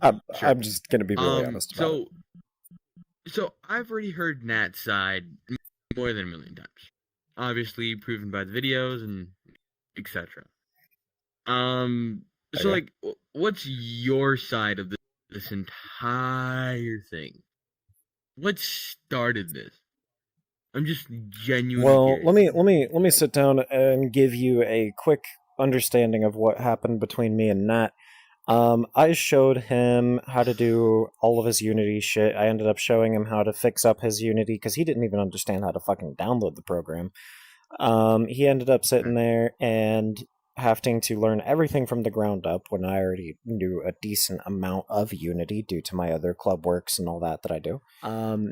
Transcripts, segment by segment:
Sure. I'm just gonna be really honest about it. So I've already heard Nat's side more than a million times. Obviously, proven by the videos and etc. So Okay. like, what's your side of this entire thing? What started this? I'm just genuinely Well, curious. let me sit down and give you a quick understanding of what happened between me and Nat. I showed him how to do all of his Unity shit. I ended up showing him how to fix up his Unity because he didn't even understand how to fucking download the program. He ended up sitting there and having to learn everything from the ground up when I already knew a decent amount of Unity due to my other club works and all that I do.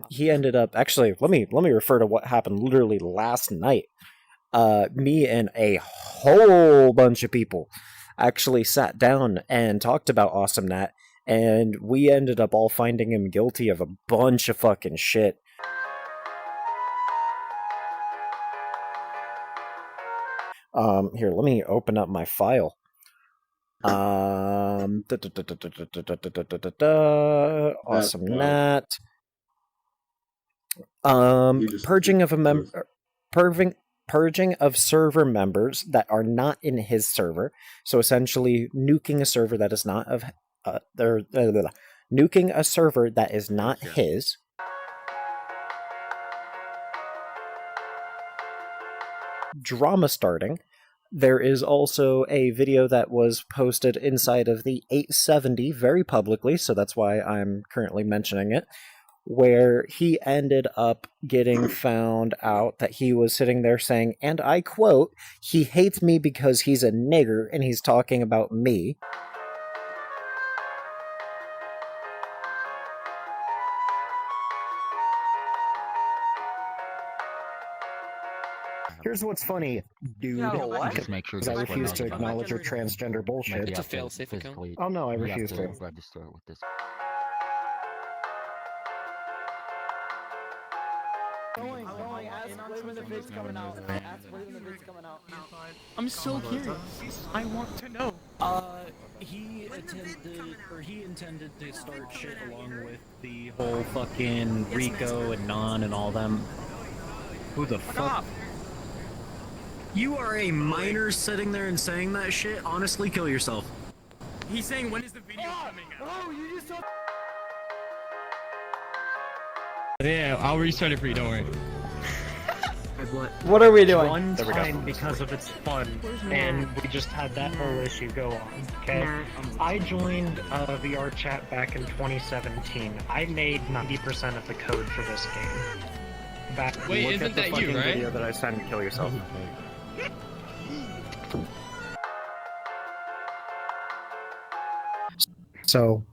He ended up actually let me refer to what happened literally last night. Me and a whole bunch of people actually sat down and talked about Awesome Nat, and we ended up all finding him guilty of a bunch of fucking shit. Here, let me open up my file. Awesome Nat. Purging of a member, purging of server members that are not in his server. So essentially, nuking a server that is not of, nuking a server that is not his. Drama starting. There is also a video that was posted inside of the 870 very publicly, so that's why I'm currently mentioning it, where he ended up getting found out that he was sitting there saying, and I quote, he hates me because he's a nigger, and he's talking about me. Here's what's funny, dude. Just make sure I refuse to acknowledge your transgender bullshit. It's a fail-safe account. Oh no, I refuse to. Register with this. I'm so curious. I want to know. He intended to start shit along with the whole fucking Rico and Non and all them. Who the fuck? You are a minor sitting there and saying that shit? Honestly, kill yourself. He's saying, when is the video coming out? Oh, you just told... Yeah, I'll restart it for you, don't worry. What are we doing? One time because of its fun, and we just had that whole issue go on, okay? I joined VR chat back in 2017. I made 90% of the code for this game. Wait, isn't that you, right? Video that I sent to kill yourself. So,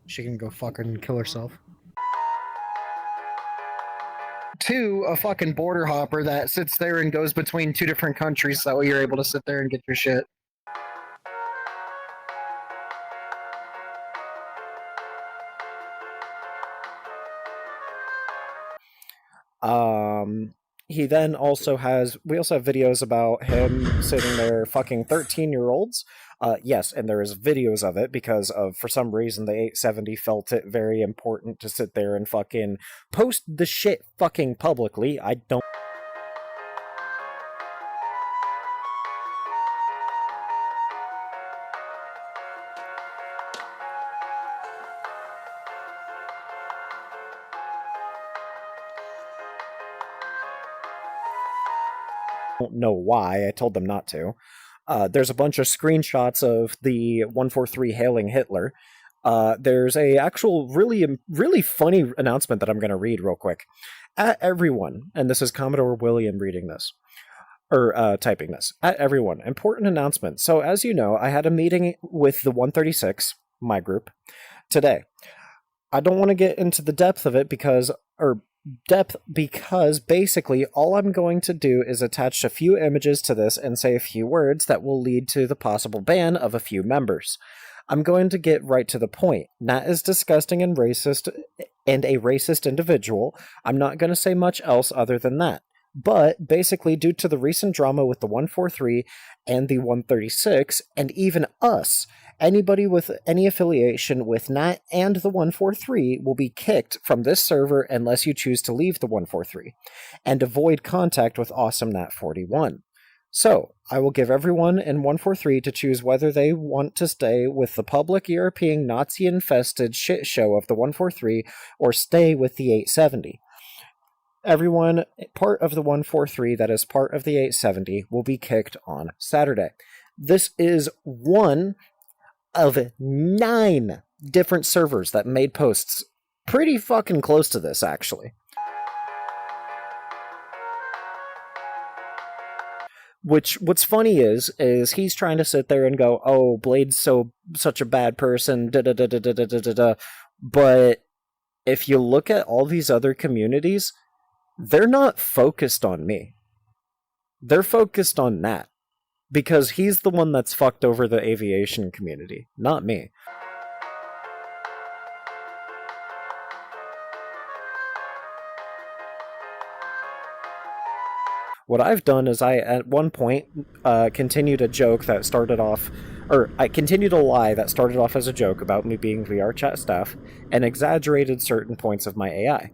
she can go fucking kill herself. To a fucking border hopper that sits there and goes between two different countries, so that way you're able to sit there and get your shit. He then also has, we also have videos about him sitting there fucking 13-year-olds. Yes, and there is videos of it because of, for some reason, the 870 felt it very important to sit there and fucking post the shit fucking publicly. I don't know why. I told them not to. There's a bunch of screenshots of the 143 hailing Hitler. There's a actual really funny announcement that I'm going to read real quick. At everyone, and this is Commodore William reading this, or typing this. At everyone, important announcement. So as you know, I had a meeting with the 136, my group, today. I don't want to get into the depth of it because basically all I'm going to do is attach a few images to this and say a few words that will lead to the possible ban of a few members. I'm going to get right to the point. Nat is disgusting and racist and a racist individual. I'm not going to say much else other than that. But basically, due to the recent drama with the 143 and the 136, and even us, anybody with any affiliation with Nat and the 143 will be kicked from this server unless you choose to leave the 143 and avoid contact with Awesome Nat 41. So, I will give everyone in 143 to choose whether they want to stay with the public European Nazi-infested shit show of the 143 or stay with the 870. Everyone part of the 143 that is part of the 870 will be kicked on Saturday. This is one of 9 different servers that made posts pretty fucking close to this, actually. What's funny is he's trying to sit there and go, oh, Blade's such a bad person, da-da-da-da-da-da-da-da. But if you look at all these other communities, they're not focused on me. They're focused on Nat. Because he's the one that's fucked over the aviation community, not me. What I've done is I, at one point, continued a joke that started off... Or, I continued a lie that started off as a joke about me being VR chat staff, and exaggerated certain points of my AI.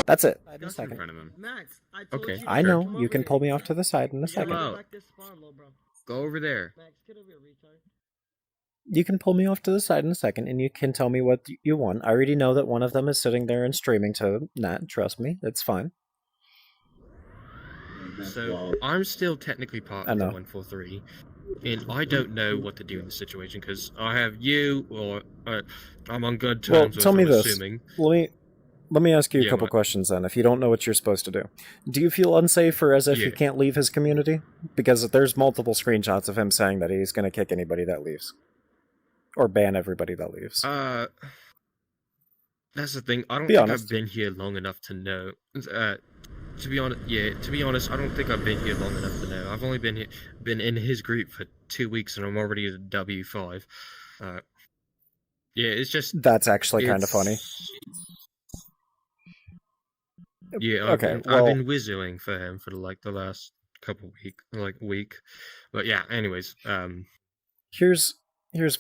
That's it. In a Gus in second. front of him. Max, I told Okay. you. I Sure. know. You can pull me off to the side in a second. out. Back this spawn, little bro. Go over there. Max, get over here, retard. You can pull me off to the side in a second, and you can tell me what you want. I already know that one of them is sitting there and streaming to Nat. Trust me, it's fine. So, I'm still technically part of the know. 143, and I don't know what to do in this situation, because I have you, or I'm on good terms Well, with, tell me I'm this. assuming. Let me ask you a Yeah, couple what? questions then, if you don't know what you're supposed to do. Do you feel unsafe or as if Yeah. he can't leave his community? Because there's multiple screenshots of him saying that he's going to kick anybody that leaves. Or ban everybody that leaves. That's the thing. I don't Be think honest. I've been here long enough to know. To be honest, I don't think I've been here long enough to know. I've only been in his group for 2 weeks, and I'm already at W5. Yeah, it's just That's actually kind of funny. Yeah, I've been wizzoing for him for the last couple week, but yeah. Anyways, Here's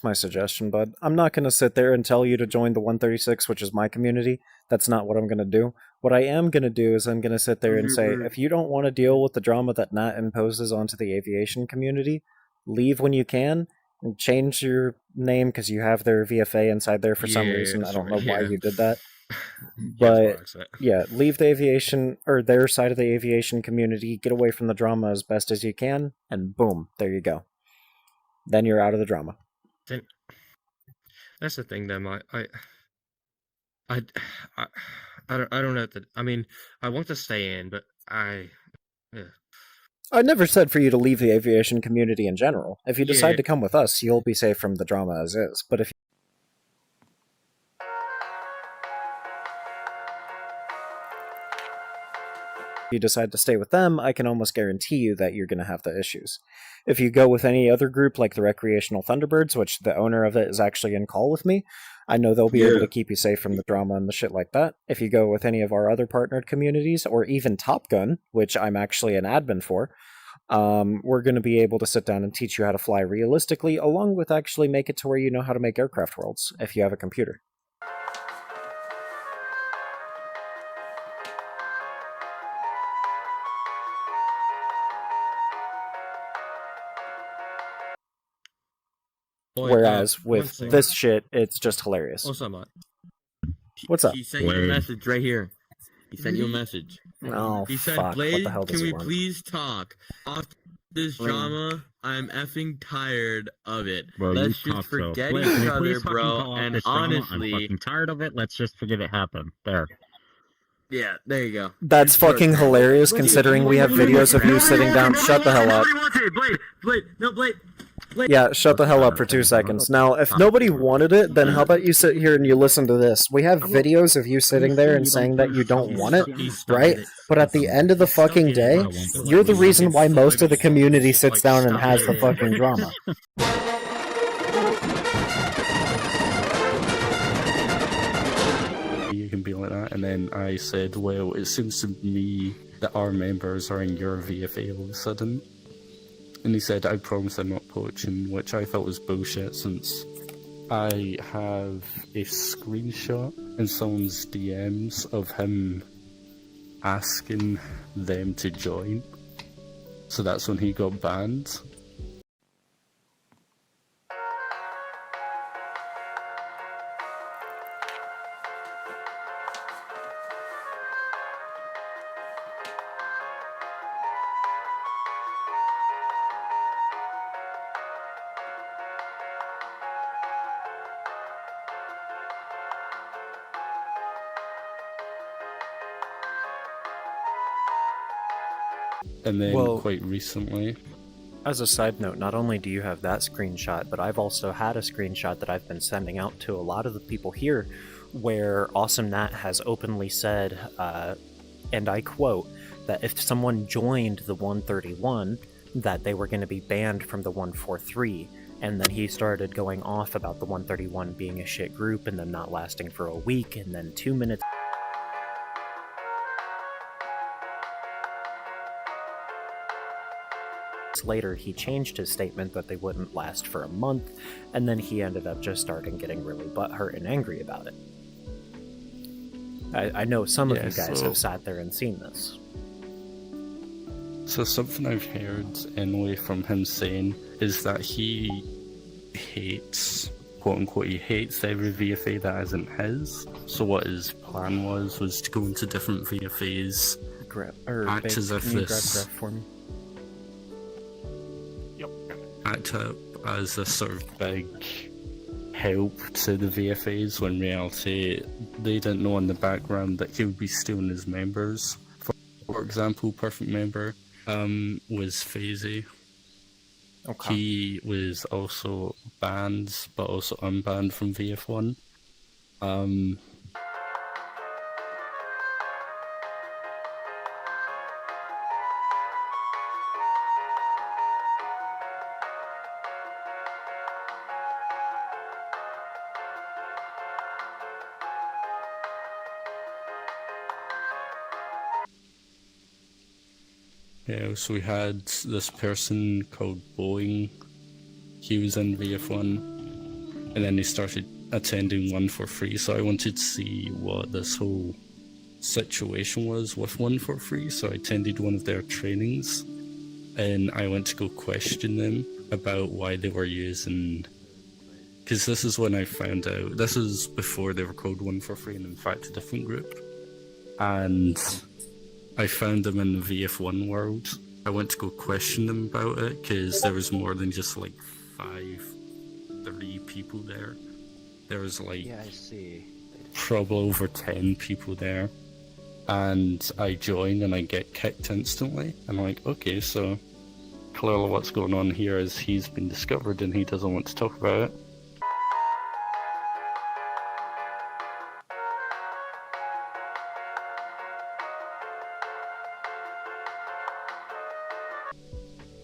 my suggestion, bud. I'm not going to sit there and tell you to join the 136, which is my community. That's not what I'm going to do. What I am going to do is I'm going to sit there and say, if you don't want to deal with the drama that Nat imposes onto the aviation community, leave when you can, change your name because you have their VFA inside there for some Yeah, reason. I that's don't know right, why yeah. you did that. Yeah, that's But what I said. yeah, leave the aviation or their side of the aviation community, get away from the drama as best as you can, and boom, there you go. Then you're out of the drama. Then that's the thing, though. I, I, I don't know that. I mean, I want to stay in, but yeah. I never said for you to leave the aviation community in general. If you decide Yeah. to come with us, you'll be safe from the drama as is. But if you decide to stay with them, I can almost guarantee you that you're going to have the issues. If you go with any other group like the Recreational Thunderbirds, which the owner of it is actually in call with me, I know they'll be able to keep you safe from the drama and the shit like that. If you go with any of our other partnered communities, or even Top Gun, which I'm actually an admin for, we're going to be able to sit down and teach you how to fly realistically, along with actually make it to where you know how to make aircraft worlds, if you have a computer. Boy, Whereas one with thing. this shit, it's just hilarious. What's up, Matt? What's up? He sent you a message right here. He sent you a message. Oh, He said, fuck. What Blade, the hell does can he we want? please talk? Off this drama, I'm effing tired of it. Well, Let's you just talk so. forget Blade, each can you other, please fucking bro. call off And this drama? I'm honestly, fucking tired of it. Let's just forget it happened. There. yeah, there you go. That's It's short fucking term. hilarious considering we have videos of you sitting down. Shut the hell up. Nobody wants it. Blade, no, Blade. Yeah, shut the hell up for 2 seconds. Now, if nobody wanted it, then how about you sit here and you listen to this? We have videos of you sitting there and saying that you don't want it, right? But at the end of the fucking day, you're the reason why most of the community sits down and has the fucking drama. You can be like that, and then I said, well, it seems to me that our members are in your VFA all of a sudden. And he said, I promise I'm not poaching, which I thought was bullshit, since I have a screenshot in someone's DMs of him asking them to join. So that's when he got banned. And then Well, quite recently, as a side note, not only do you have that screenshot, but I've also had a screenshot that I've been sending out to a lot of the people here where Awesome Nat has openly said, and I quote, that if someone joined the 131, that they were going to be banned from the 143. And then he started going off about the 131 being a shit group and them not lasting for a week, and then 2 minutes later he changed his statement that they wouldn't last for a month, and then he ended up just starting getting really butthurt and angry about it. I know some of you guys have sat there and seen this. so something I've heard anyway from him saying is that he hates, quote unquote, he hates every VFA that isn't his. So what his plan was to go into different VFAs, act as if this, for me? act up as a sort of big help to the VFAs, when in reality they didn't know in the background that he would be stealing his members. For example, Perfect Member was Phasey. Okay. He was also banned, but also unbanned from VF1. Yeah, so we had this person called Boeing. He was in VF1, and then he started attending one for free. So I wanted to see what this whole situation was with one for free. So I attended one of their trainings, and I went to go question them about why they were using. Because this is when I found out. This is before they were called One for Free and in fact a different group. And I found them in the VF1 world. I went to go question them about it because there was more than just like 3 people there. There was like Yeah, I see. probably over 10 people there. And I join and I get kicked instantly. I'm like, okay, so clearly what's going on here is he's been discovered and he doesn't want to talk about it.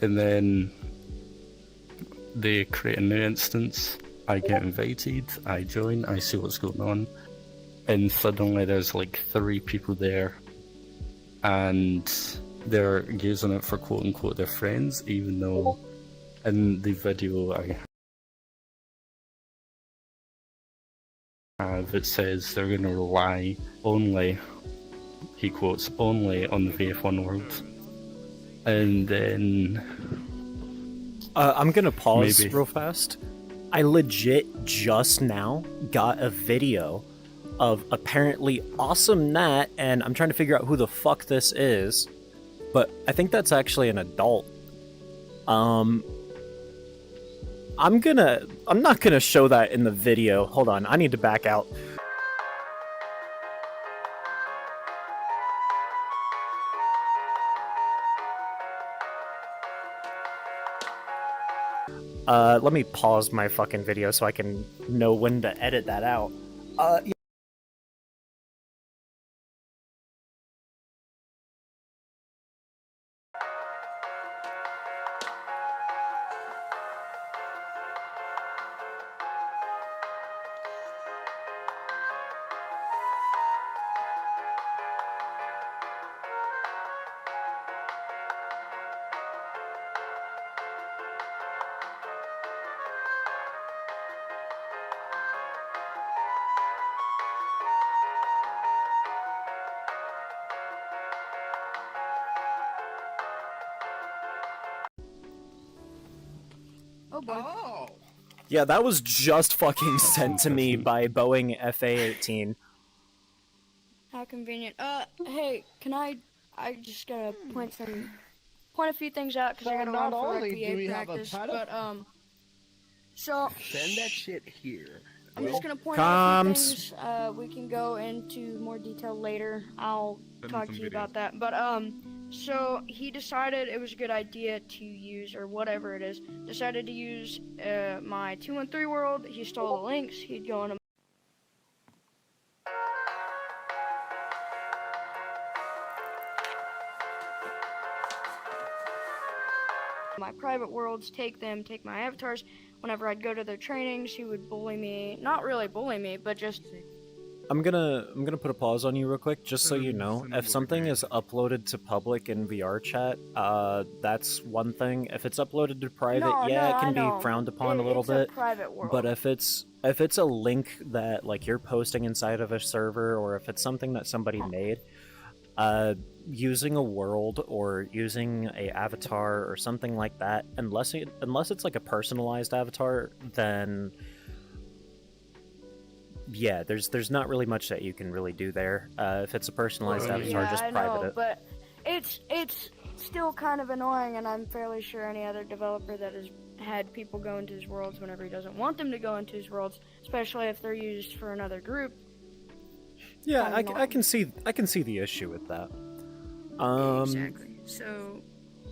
And then they create a new instance, I get invited, I join, I see what's going on, and suddenly there's like 3 people there, and they're using it for quote unquote their friends, even though in the video I have it says they're going to rely only, he quotes, only on the VF1 world. And then I'm gonna pause maybe. real fast. I legit just now got a video of apparently Awesome Nat, and I'm trying to figure out who the fuck this is, but I think that's actually an adult. I'm not gonna show that in the video. Hold on, I need to back out. Let me pause my fucking video so I can know when to edit that out. Oh. Yeah, that was just fucking sent to me by Boeing FA-18. How convenient. Hey, can I just gotta point a few things out because I gotta run for RPA practice. But so Send that shit here. I'm just gonna point out a few things. We can go into more detail later. I'll talk to you about that. But so he decided it was a good idea to use, or whatever it is, decided to use my 213 world. He stole the links. He'd go into my private worlds, take my avatars. Whenever I'd go to their trainings, he would bully me. Not really bully me, but just... I'm gonna put a pause on you real quick, just so you know. If something is uploaded to public in VR chat, that's one thing. If it's uploaded to private, it can be frowned upon a little bit. Private world. But if it's a link that like you're posting inside of a server, or if it's something that somebody made, using a world or using a avatar or something like that, unless it's like a personalized avatar, then yeah, there's not really much that you can really do there. If it's a personalized avatar, just private it. But it's still kind of annoying, and I'm fairly sure any other developer that has had people go into his worlds whenever he doesn't want them to go into his worlds, especially if they're used for another group. Yeah, I can see the issue with that. Exactly. So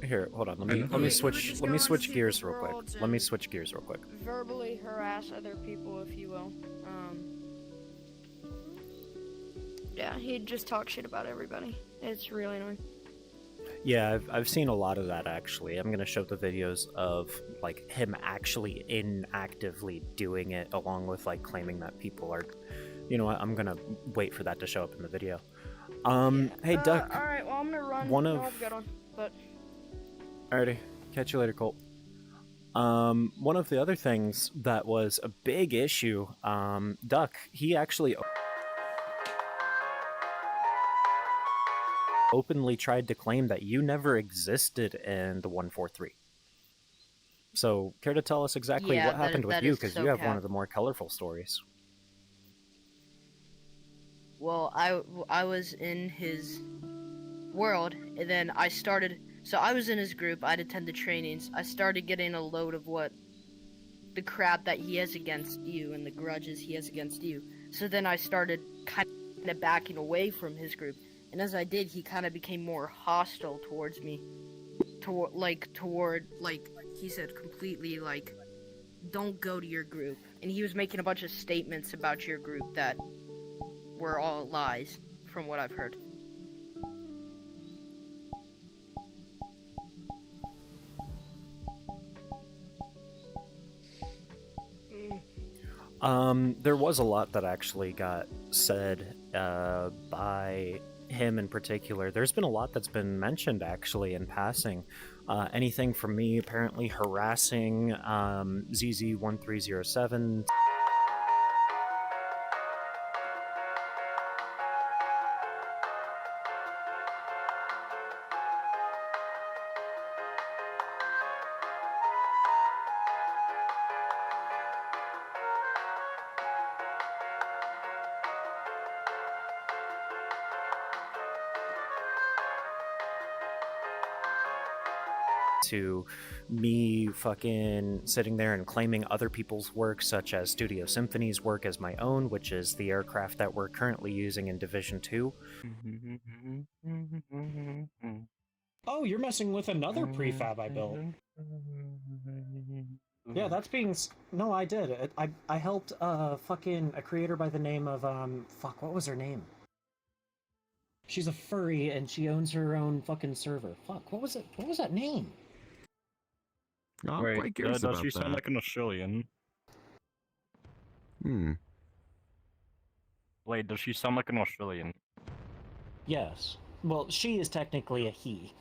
here, hold on. Let me switch gears real quick. Let me switch gears real quick. Verbally harass other people, if you will. Yeah, he'd just talk shit about everybody. It's really annoying. Yeah, I've seen a lot of that actually. I'm gonna show the videos of like him actually inactively doing it, along with like claiming that people are. You know what? I'm gonna wait for that to show up in the video. Hey Duck. All right, well I'm gonna run. I've got one, but. Alrighty, catch you later, Colt. One of the other things that was a big issue, Duck, he actually openly tried to claim that you never existed in the 143. So, care to tell us exactly Yeah, what happened with that you? is Because so you have one cap. of the more colorful stories. Well, I was in his world, and then I started. So I was in his group. I'd attend the trainings. I started getting a load of what the crap that he has against you and the grudges he has against you. So then I started kind of backing away from his group, and as I did, he kind of became more hostile towards me. Toward he said completely like, don't go to your group, and he was making a bunch of statements about your group that were all lies, from what I've heard. There was a lot that actually got said by him in particular. There's been a lot that's been mentioned actually in passing. Anything from me apparently harassing ZZ1307. To me fucking sitting there and claiming other people's work, such as Studio Symphony's work, as my own, which is the aircraft that we're currently using in Division 2. Oh, you're messing with another prefab I built. Yeah, that's being... No, I did. I helped a creator by the name of, fuck, what was her name? She's a furry, and she owns her own fucking server. Fuck, what was it? What was that name? No, I'm Wait, quite curious does about she sound that. like an Australian? Wait, does she sound like an Australian? Yes. Well, she is technically a he.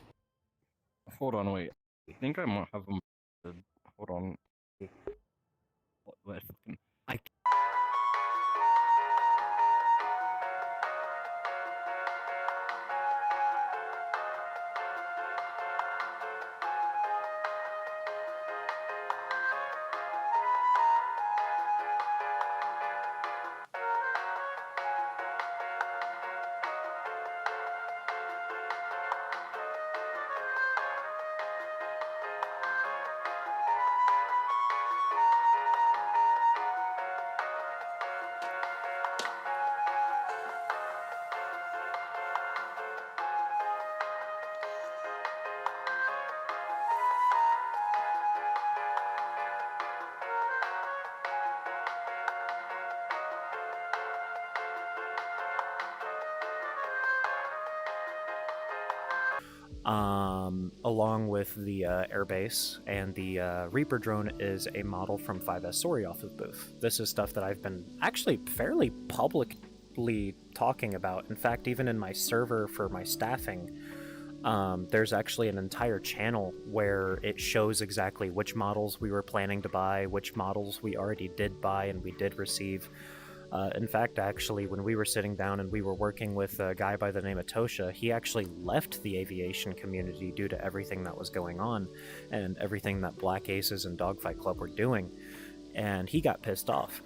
Hold on, wait. I think I might have them. Hold on. What, I Along with the airbase, and the Reaper drone is a model from 5S Sorioff's booth. This is stuff that I've been actually fairly publicly talking about. In fact, even in my server for my staffing, there's actually an entire channel where it shows exactly which models we were planning to buy, which models we already did buy and we did receive. In fact, actually, when we were sitting down and we were working with a guy by the name of Tosha, he actually left the aviation community due to everything that was going on and everything that Black Aces and Dogfight Club were doing, and he got pissed off.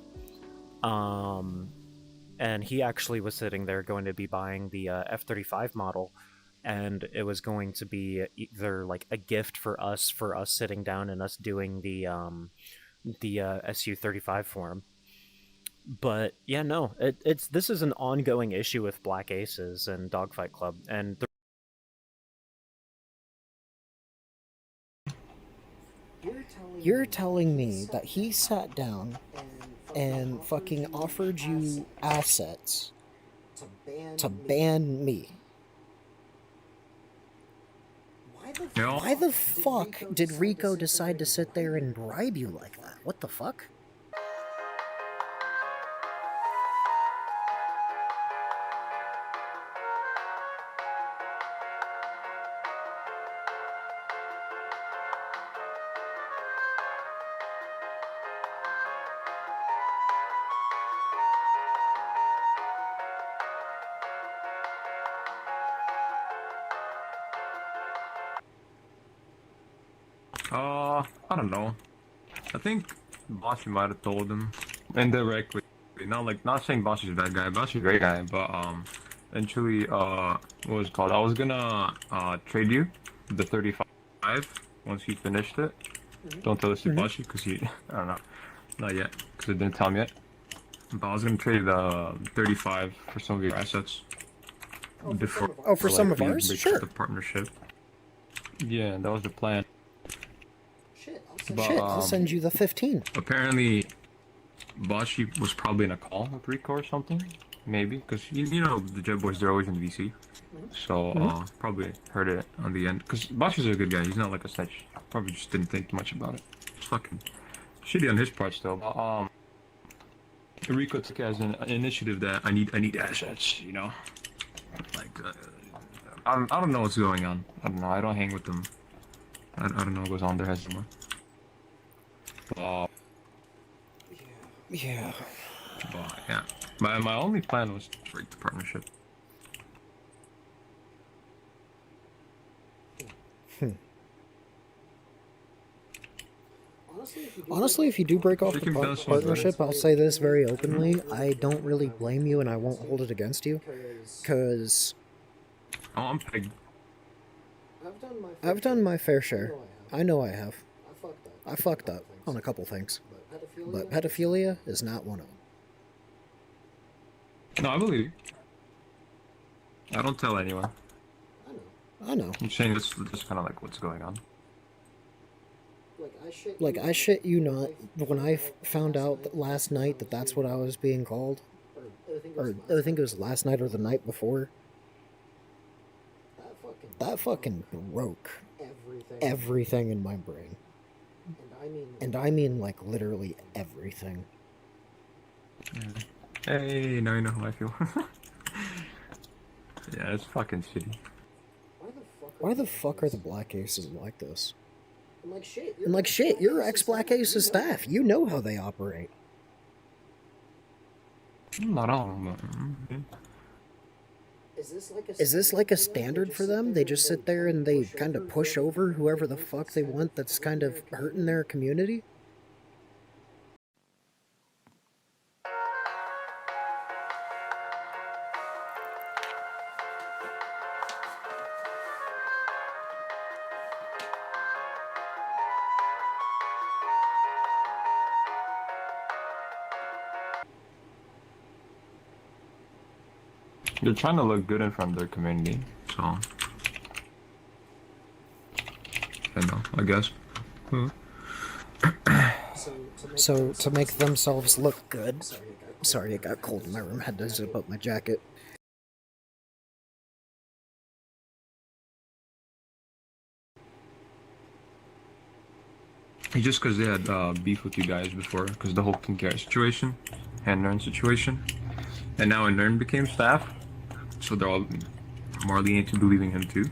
And he actually was sitting there going to be buying the F-35 model, and it was going to be either like a gift for us sitting down and us doing the Su-35 for him. But yeah, no, this is an ongoing issue with Black Aces and Dogfight Club, and You're telling me that he sat down and fucking offered you assets to ban me? Why the fuck did Rico decide to sit there and bribe you like that? What the fuck? I don't know. I think Bossy might have told him indirectly. Not saying Bossy's a bad guy. Bossy's a great guy, but eventually, what was it called? I was gonna trade you the 35 once he finished it. Don't tell this to Bossy because he, I don't know, not yet because it didn't tell him yet. But I was gonna trade the 35 for some of your assets before. For some of we ours? break Sure. the partnership. Yeah, that was the plan. I'll send you the 15. Apparently, Bashi was probably in a call with Rico or something. Maybe, because you know the Jet Boys, they're always in VC. So, probably heard it on the end. Because Bashi's a good guy, he's not like a snitch. Probably just didn't think much about it. It's fucking shitty on his part still. But, Rico took it as an initiative that I need assets, you know? Like, I don't know what's going on. I don't know, I don't hang with them. I don't know what goes on there anymore. Yeah. But yeah, my only plan was to break the partnership. Honestly, if you do break off the partnership, I'll say this very openly. I don't really blame you and I won't hold it against you. Because Oh, I'm pegged. I've done my fair share. I know I have. I fucked up on a couple things. But pedophilia is not one of them. No, I believe you. I don't tell anyone. I know. I'm saying this is just kind of like what's going on. Like, I shit you not, when I found out last night that that's what I was being called, or I think it was last night or the night before, that fucking broke everything in my brain. And I mean, like, literally everything. Hey, now you know how I feel. Yeah, it's fucking shitty. Why the fuck are the Black Aces like this? And like, shit, you're ex-Black Aces staff. You know how they operate. Not all, but... Is this like a standard for them? They just sit there and they kind of push over whoever the fuck they want that's kind of hurting their community? They're trying to look good in front of their community, so... I know, I guess. So, to make themselves look good... Sorry, it got cold in my room. Had to zip up my jacket. Just because they had beef with you guys before, because the whole Kinkara situation, and Nern situation. And now Nern became staff, so they're all more lenient to believing him too.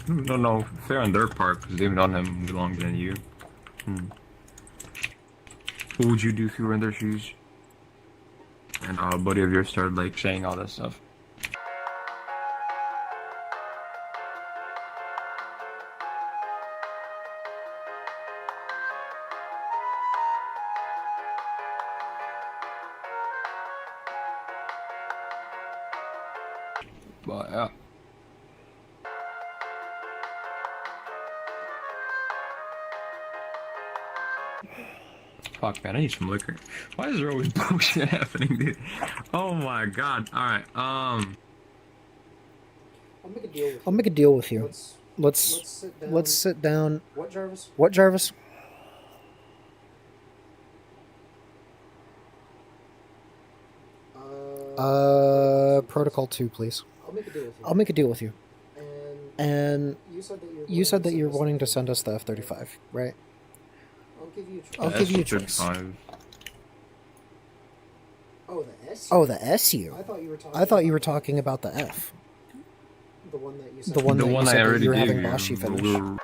No, fair on their part, because they've known him longer than you. What would you do if you were in their shoes? And a buddy of yours started like saying all that stuff. But yeah. Fuck man, I need some liquor. Why is there always bullshit happening, dude? Oh my god. Alright, I'll make a deal with you. Let's sit down. What, Jarvis? What, Jarvis? Protocol 2, please. I'll make a deal with you. And you said that you're wanting to send us the F-35, right? I'll give you a choice. Oh, the SU? I thought you were talking about the F. The one that you said that you were having Bashi finish.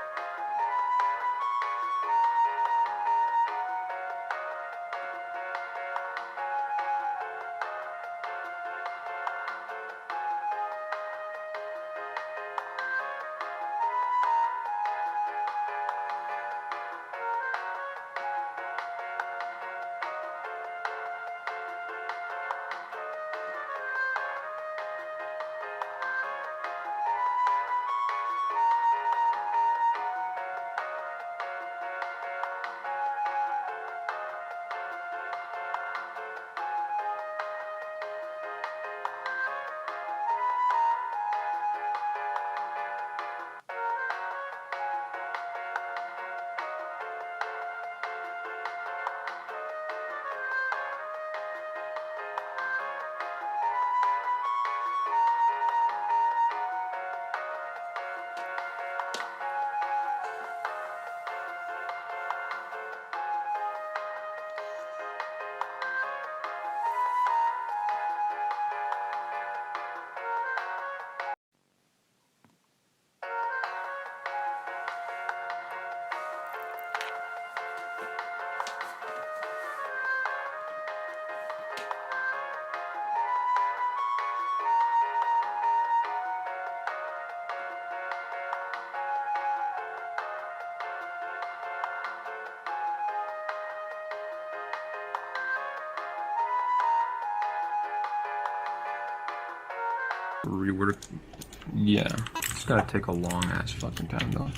reword. Yeah, it's gotta take a long ass fucking time though.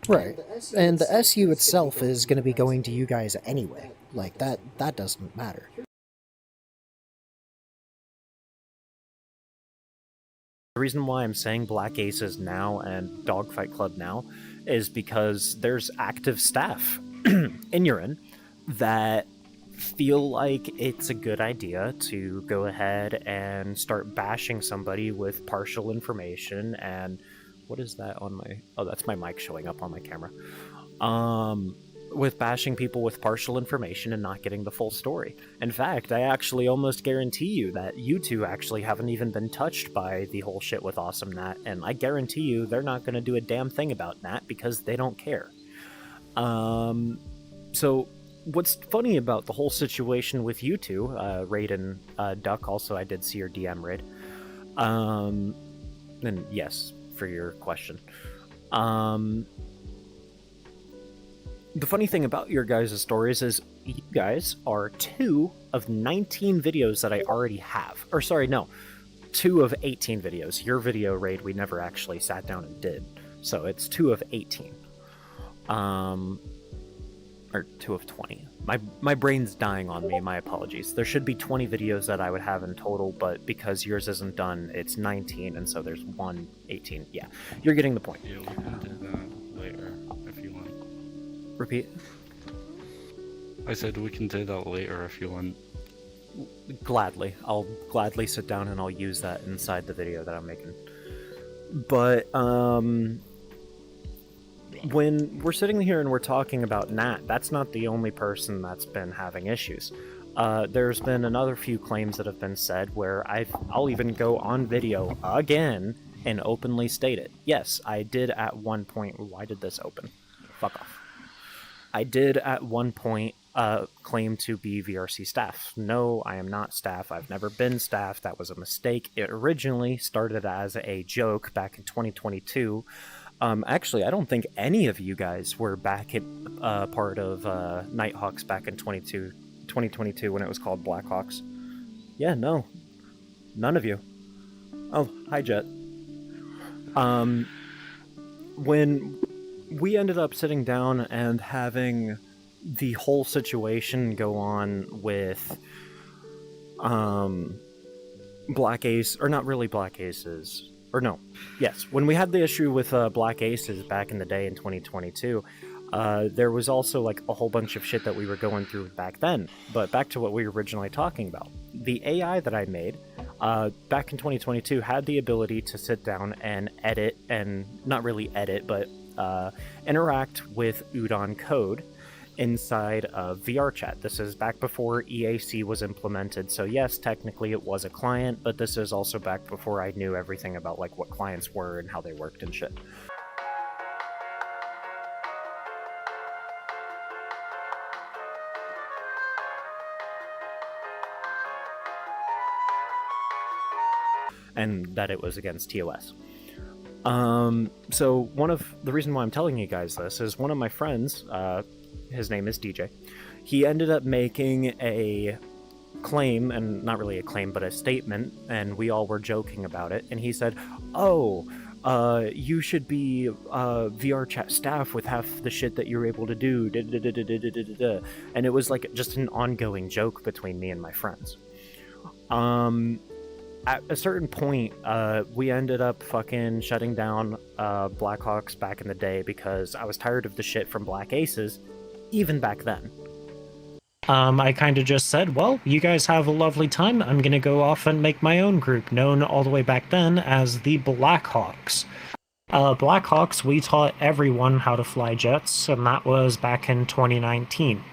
Right. And the SU itself is going to be going to you guys anyway. Like, that doesn't matter. The reason why I'm saying Black Aces now and Dogfight Club now is because there's active staff in Urine that feel like it's a good idea to go ahead and start bashing somebody with partial information. And what is that on my... Oh, that's my mic showing up on my camera. With bashing people with partial information and not getting the full story. In fact, I actually almost guarantee you that you two actually haven't even been touched by the whole shit with Awesome Nat, and I guarantee you they're not going to do a damn thing about Nat because they don't care. So what's funny about the whole situation with you two, Raid and Duck, also I did see your DM, Raid. And yes, for your question. The funny thing about your guys' stories is you guys are 2 of 19 videos that I already have. Or sorry, no. 2 of 18 videos. Your video, Raid, we never actually sat down and did. So it's 2 of 18. Or 2 of 20. My brain's dying on me, my apologies. There should be 20 videos that I would have in total, but because yours isn't done, it's 19, and so there's 18. Yeah, you're getting the point. Yeah, we can do that later, if you want. Repeat? I said we can do that later if you want. Gladly. I'll gladly sit down and I'll use that inside the video that I'm making. But, when we're sitting here and we're talking about Nat, that's not the only person that's been having issues. There's been another few claims that have been said where I'll even go on video again and openly state it. Yes, I did at one point... Why did this open? Fuck off. I did at one point claim to be VRC staff. No, I am not staff. I've never been staff. That was a mistake. It originally started as a joke back in 2022. Actually, I don't think any of you guys were back at part of Nighthawks back in 2022 when it was called Blackhawks. Yeah, no. None of you. Oh, hi, Jet. When we ended up sitting down and having the whole situation go on with Black Ace, or not really Black Aces, or no, yes, when we had the issue with Black Aces back in the day in 2022, there was also like a whole bunch of shit that we were going through back then. But back to what we were originally talking about. The AI that I made back in 2022 had the ability to sit down and edit, and not really edit, but interact with Udon code inside of VRChat. This is back before EAC was implemented, so yes, technically it was a client, but this is also back before I knew everything about like what clients were and how they worked and shit. And that it was against TOS. So the reason why I'm telling you guys this is one of my friends, his name is DJ, he ended up making a claim, and not really a claim, but a statement, and we all were joking about it, and he said, oh, you should be VRChat staff with half the shit that you're able to do, and it was like just an ongoing joke between me and my friends. At a certain point, we ended up fucking shutting down Blackhawks back in the day because I was tired of the shit from Black Aces, even back then. I kind of just said, well, you guys have a lovely time. I'm going to go off and make my own group, known all the way back then as the Blackhawks. Blackhawks, we taught everyone how to fly jets, and that was back in 2019.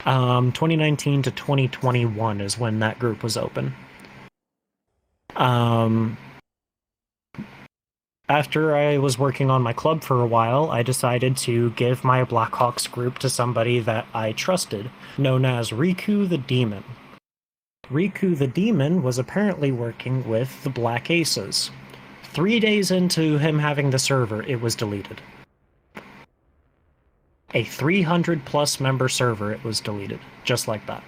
2019 to 2021 is when that group was open. After I was working on my club for a while, I decided to give my Blackhawks group to somebody that I trusted, known as Riku the Demon. Riku the Demon was apparently working with the Black Aces. 3 days into him having the server, it was deleted. A 300+ member server, it was deleted, just like that.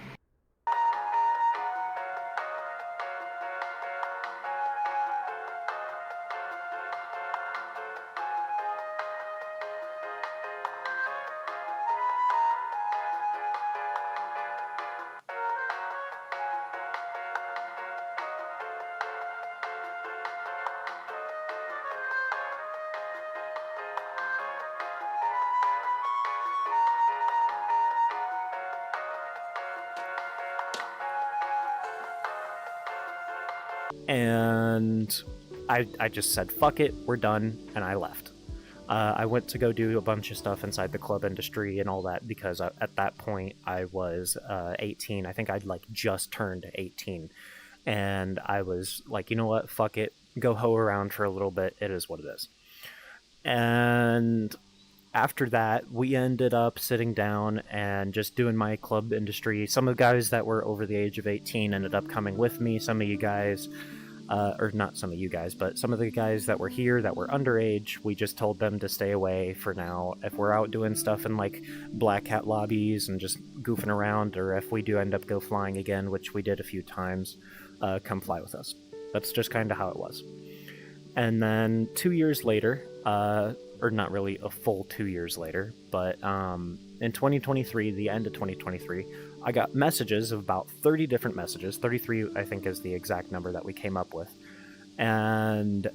And I just said, fuck it, we're done, and I left. I went to go do a bunch of stuff inside the club industry and all that because at that point I was 18. I think I'd like just turned 18. And I was like, you know what, fuck it, go hoe around for a little bit, it is what it is. And after that, we ended up sitting down and just doing my club industry. Some of the guys that were over the age of 18 ended up coming with me. Some of you guys, or not some of you guys, but some of the guys that were here that were underage, we just told them to stay away for now. If we're out doing stuff in like black hat lobbies and just goofing around, or if we do end up go flying again, which we did a few times, come fly with us. That's just kind of how it was. And then 2 years later, or not really a full 2 years later, but in 2023, the end of 2023, I got messages of about 30 different messages. 33, I think, is the exact number that we came up with. And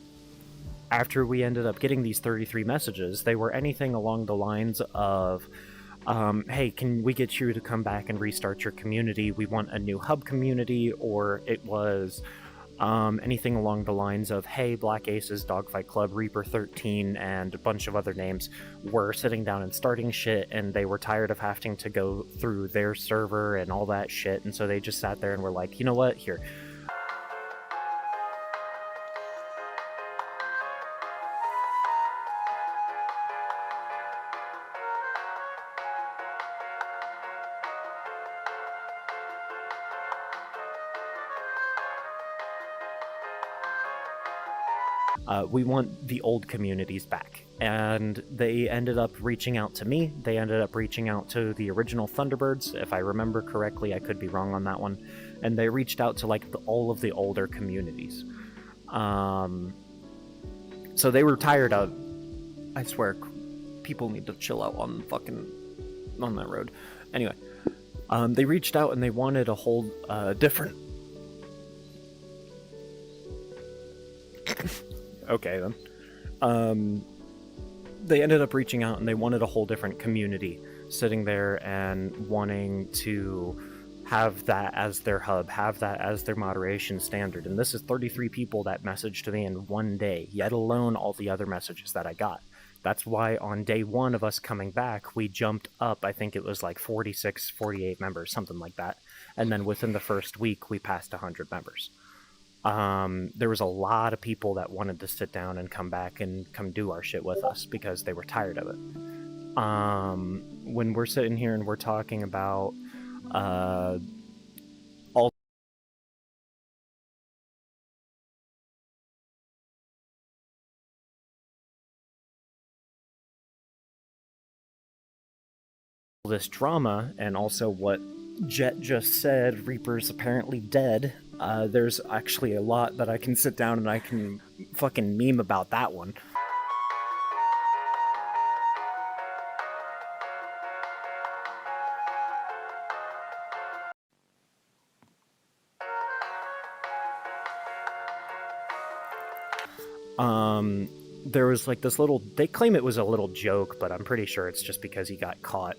after we ended up getting these 33 messages, they were anything along the lines of, hey, can we get you to come back and restart your community? We want a new hub community. Or it was anything along the lines of, hey, Black Aces, Dogfight Club, Reaper 13, and a bunch of other names were sitting down and starting shit, and they were tired of having to go through their server and all that shit, and so they just sat there and were like, you know what, here. We want the old communities back. And they ended up reaching out to me. They ended up reaching out to the original Thunderbirds, if I remember correctly. I could be wrong on that one. And they reached out to like all of the older communities. So they were tired of... I swear, people need to chill out on that road. Anyway, they reached out and they wanted a whole different... Okay, then. They ended up reaching out and they wanted a whole different community sitting there and wanting to have that as their hub, have that as their moderation standard. And this is 33 people that messaged me in one day, yet alone all the other messages that I got. That's why on day one of us coming back, we jumped up, I think it was like 46, 48 members, something like that. And then within the first week, we passed 100 members. There was a lot of people that wanted to sit down and come back and come do our shit with us because they were tired of it. When we're sitting here and we're talking about all this drama and also what Jet just said, Reaper's apparently dead, there's actually a lot that I can sit down and I can fucking meme about that one. There was like this little, they claim it was a little joke, but I'm pretty sure it's just because he got caught.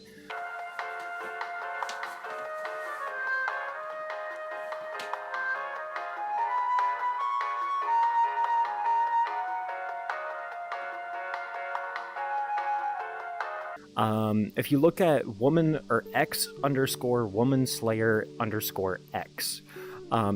If you look at woman or X_womanslayer_X,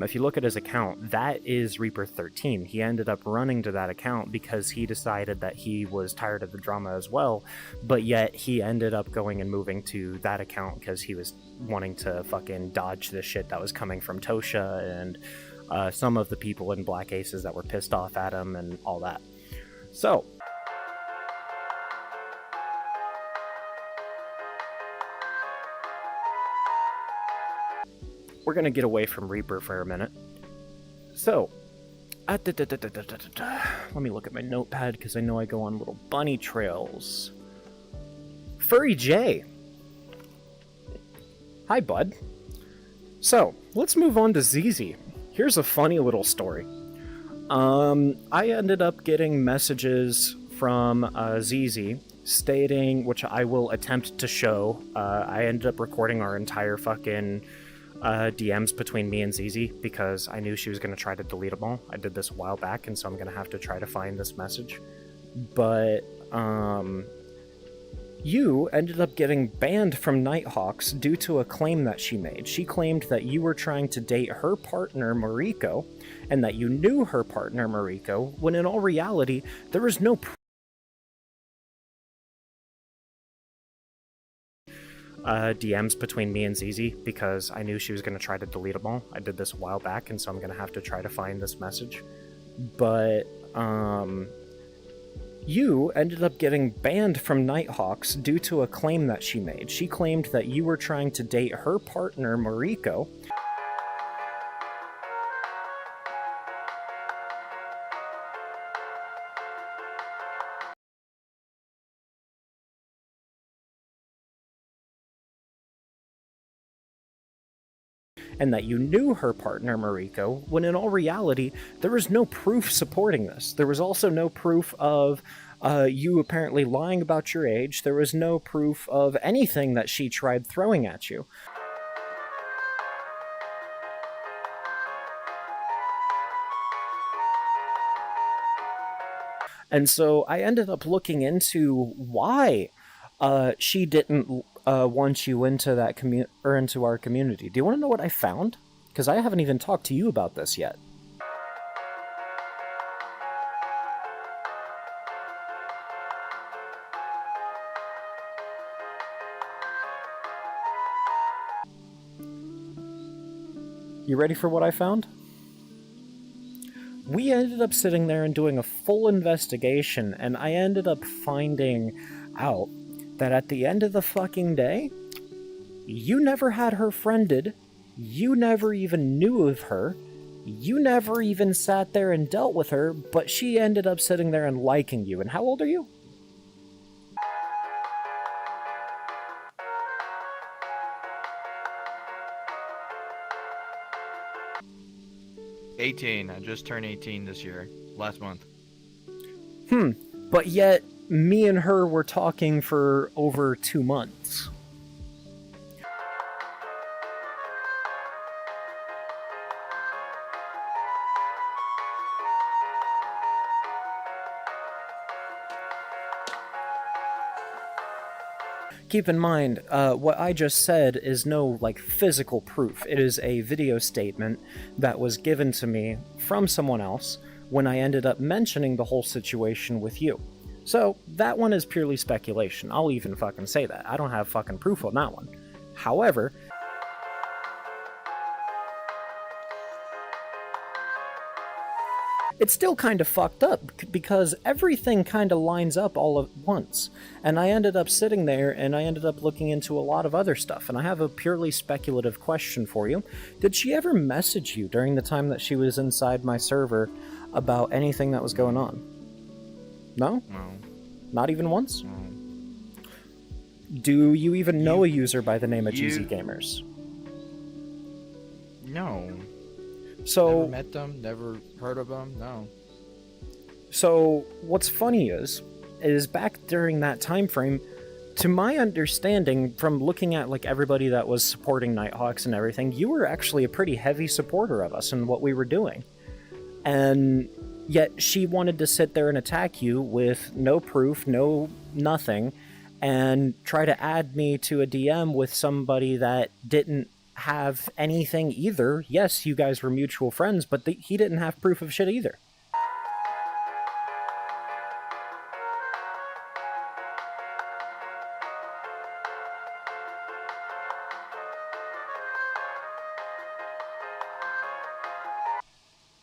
if you look at his account, that is Reaper 13. He ended up running to that account because he decided that he was tired of the drama as well, but yet he ended up going and moving to that account because he was wanting to fucking dodge the shit that was coming from Tosha and some of the people in Black Aces that were pissed off at him and all that. So, we're gonna get away from Reaper for a minute. So, let me look at my notepad because I know I go on little bunny trails. Furry J. Hi, bud. So, let's move on to ZZ. Here's a funny little story. I ended up getting messages from ZZ stating, which I will attempt to show. I ended up recording our entire fucking DMs between me and Zizi because I knew she was going to try to delete them all. I did this a while back, and so I'm going to have to try to find this message. But, you ended up getting banned from Nighthawks due to a claim that she made. She claimed that you were trying to date her partner, Mariko, and that you knew her partner, Mariko, when in all reality, there was no DMs between me and Zizi because I knew she was going to try to delete them all. I did this a while back, and so I'm going to have to try to find this message. But, you ended up getting banned from Nighthawks due to a claim that she made. She claimed that you were trying to date her partner, Mariko, and that you knew her partner, Mariko, when in all reality, there was no proof supporting this. There was also no proof of you apparently lying about your age. There was no proof of anything that she tried throwing at you. And so I ended up looking into why she didn't want you into that into our community. Do you want to know what I found? Because I haven't even talked to you about this yet. You ready for what I found? We ended up sitting there and doing a full investigation, and I ended up finding out that at the end of the fucking day, you never had her friended, you never even knew of her, you never even sat there and dealt with her, but she ended up sitting there and liking you. And how old are you? I just turned 18 this year, last month. But yet, me and her were talking for over 2 months. Keep in mind, what I just said is no, like, physical proof. It is a video statement that was given to me from someone else when I ended up mentioning the whole situation with you. So, that one is purely speculation. I'll even fucking say that. I don't have fucking proof on that one. However, it's still kind of fucked up, because everything kind of lines up all at once. And I ended up sitting there, and I ended up looking into a lot of other stuff, and I have a purely speculative question for you. Did she ever message you during the time that she was inside my server about anything that was going on? No? No. Not even once? No. Do you even know a user by the name of GZ Gamers? No. So, never met them, never heard of them, no. So, what's funny is back during that time frame, to my understanding, from looking at like everybody that was supporting Nighthawks and everything, you were actually a pretty heavy supporter of us and what we were doing. And yet she wanted to sit there and attack you with no proof, no nothing, and try to add me to a DM with somebody that didn't have anything either. Yes, you guys were mutual friends, but he didn't have proof of shit either.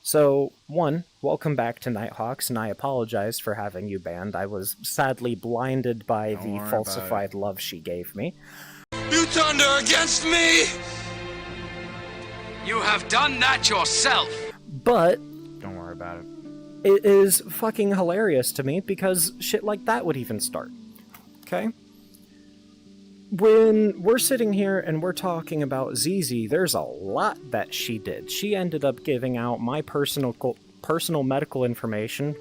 So, one, welcome back to Nighthawks, and I apologize for having you banned. I was sadly blinded by the falsified love she gave me. You turned her against me! You have done that yourself! But don't worry about it. It is fucking hilarious to me because shit like that would even start. Okay? When we're sitting here and we're talking about ZZ, there's a lot that she did. She ended up giving out my personal medical information.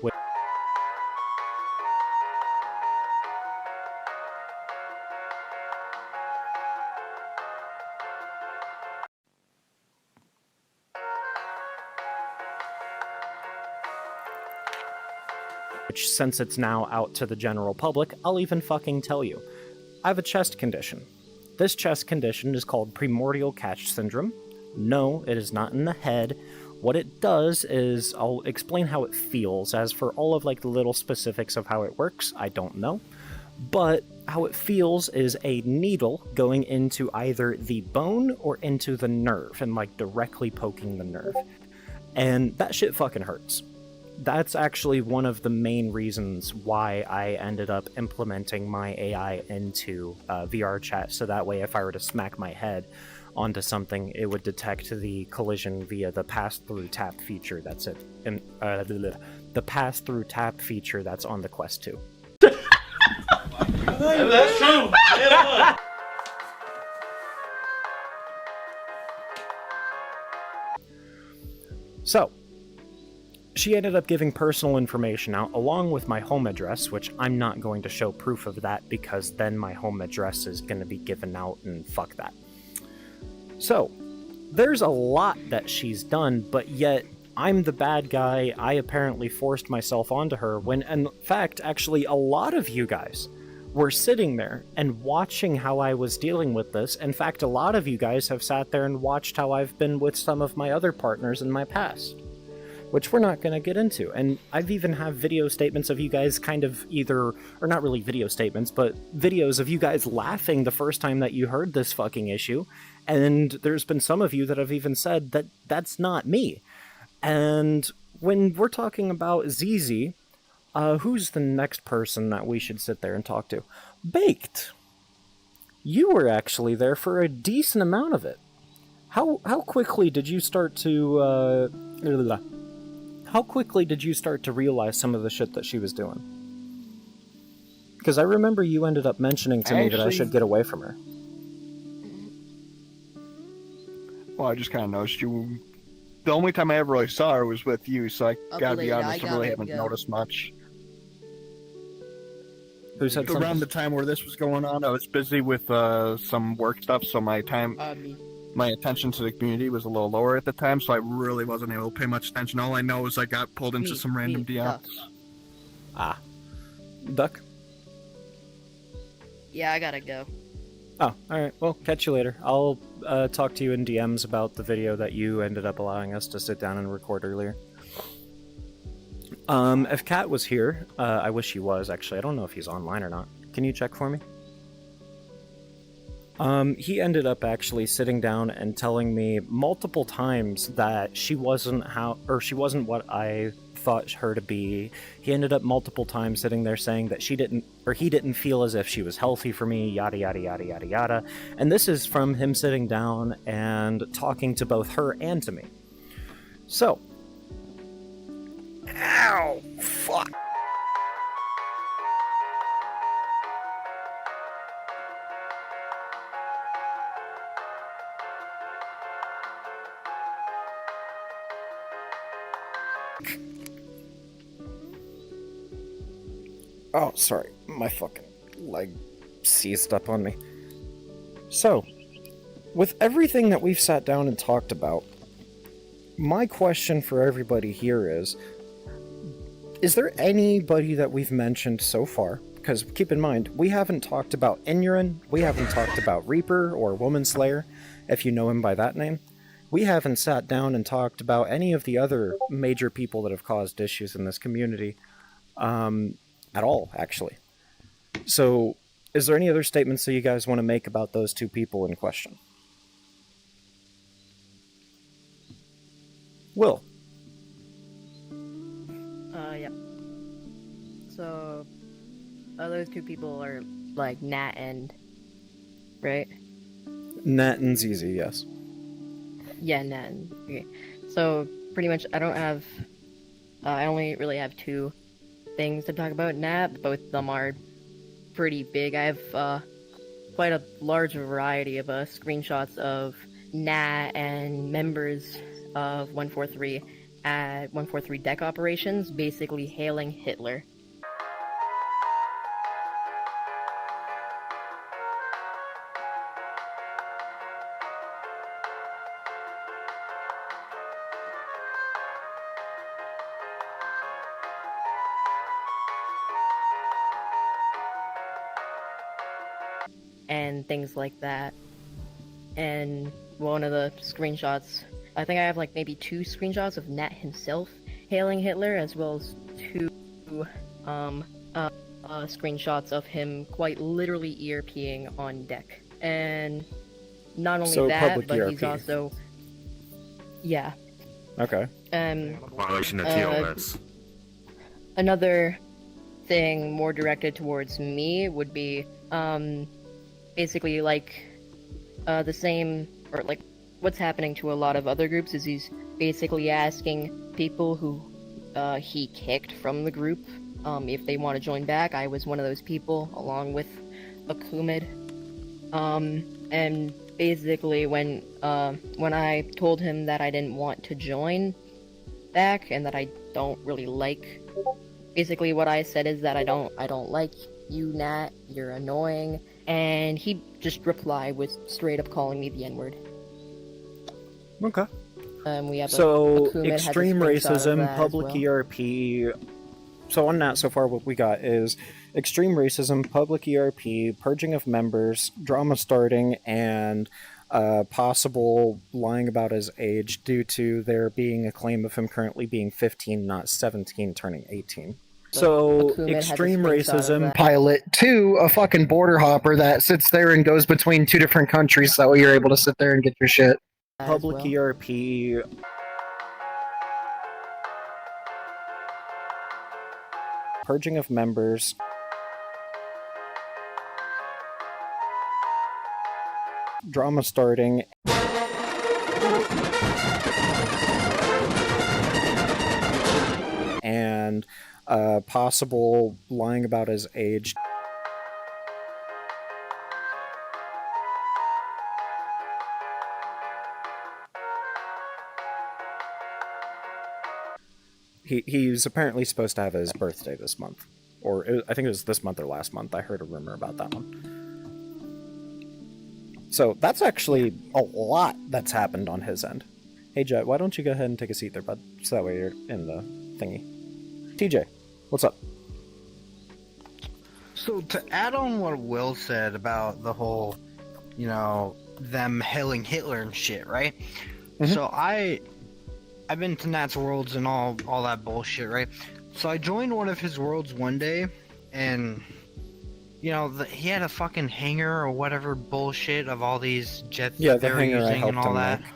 which since it's now out to the general public, I'll even fucking tell you. I have a chest condition. This chest condition is called primordial catch syndrome. No, it is not in the head. What it does is, I'll explain how it feels. As for all of like the little specifics of how it works, I don't know. But how it feels is a needle going into either the bone or into the nerve and like directly poking the nerve. And that shit fucking hurts. That's actually one of the main reasons why I ended up implementing my AI into VR chat, so that way if I were to smack my head onto something, it would detect the collision via the pass-through tap feature that's it. And the pass-through tap feature that's on the Quest 2. That's true. So, she ended up giving personal information out along with my home address, which I'm not going to show proof of that because then my home address is going to be given out and fuck that. So, there's a lot that she's done, but yet I'm the bad guy. I apparently forced myself onto her when, in fact, actually a lot of you guys were sitting there and watching how I was dealing with this. In fact, a lot of you guys have sat there and watched how I've been with some of my other partners in my past, which we're not going to get into. And I've even have video statements of you guys kind of either, or not really video statements, but videos of you guys laughing the first time that you heard this fucking issue. And there's been some of you that have even said that that's not me. And when we're talking about ZZ, who's the next person that we should sit there and talk to? Baked. You were actually there for a decent amount of it. How quickly did you start to, how quickly did you start to realize some of the shit that she was doing? Because I remember you ended up mentioning to me that I should get away from her. Well, I just kind of noticed you. The only time I ever really saw her was with you, so I gotta be honest, I really haven't noticed much. Who said something? Around the time where this was going on, I was busy with some work stuff, so my attention to the community was a little lower at the time, so I really wasn't able to pay much attention. All I know is I got pulled into some random DMs. Ah. Duck? Yeah, I gotta go. Oh, alright. Well, catch you later. I'll talk to you in DMs about the video that you ended up allowing us to sit down and record earlier. If Kat was here, I wish he was, actually. I don't know if he's online or not. Can you check for me? He ended up actually sitting down and telling me multiple times that she wasn't what I thought her to be. He ended up multiple times sitting there saying that he didn't feel as if she was healthy for me, yada yada yada yada yada. And this is from him sitting down and talking to both her and to me. So, ow, fuck. Oh, sorry. My fucking leg seized up on me. So, with everything that we've sat down and talked about, my question for everybody here is there anybody that we've mentioned so far? Because keep in mind, we haven't talked about Inurin, we haven't talked about Reaper or Woman Slayer, if you know him by that name. We haven't sat down and talked about any of the other major people that have caused issues in this community. At all, actually. So, is there any other statements that you guys want to make about those two people in question? Will? Yeah. So, those two people are, like, Nat and... right? Nat and ZZ, yes. Yeah, Nat and... okay. So, pretty much, I don't have... I only really have two things to talk about. Nat, both of them are pretty big. I have quite a large variety of screenshots of Nat and members of 143 at 143 deck operations, basically hailing Hitler. and things like that. And one of the screenshots, I think I have like maybe 2 screenshots of Nat himself hailing Hitler, as well as 2 screenshots of him quite literally ERPing on deck. And not only So that, public but ERP. he's also, yeah. Okay. Violation of TLS. Another thing more directed towards me would be basically like the same, or like what's happening to a lot of other groups is he's basically asking people who he kicked from the group if they want to join back. I was one of those people, along with Akumid. And basically when I told him that I didn't want to join back and that I don't really like, basically what I said is that I don't like you, Nat, you're annoying, and he just replied with straight up calling me the N-word. Okay. We have so Akumid has a extreme screenshot of racism, that as public well. ERP. So on that, so far what we got is extreme racism, public ERP, purging of members, drama starting, and possible lying about his age due to there being a claim of him currently being 15, not 17, turning 18. So Akumid has a extreme screenshot of racism. that. Pilot to a fucking border hopper that sits there and goes between 2 different countries. That way you're able to sit there and get your shit. Public ERP. Purging of members. Drama starting. And possible lying about his age. He's apparently supposed to have his birthday this month. Or I think it was this month or last month. I heard a rumor about that one. So that's actually a lot that's happened on his end. Hey Jet, why don't you go ahead and take a seat there, bud? So that way you're in the thingy. TJ, what's up? So to add on what Will said about the whole, you know, them hailing Hitler and shit, right? Mm-hmm. So I've been to Nat's Worlds and all that bullshit, right? So I joined one of his worlds one day, and you know he had a fucking hangar or whatever bullshit of all these jets Yeah, that the they were hangar I using helped and all him that. make.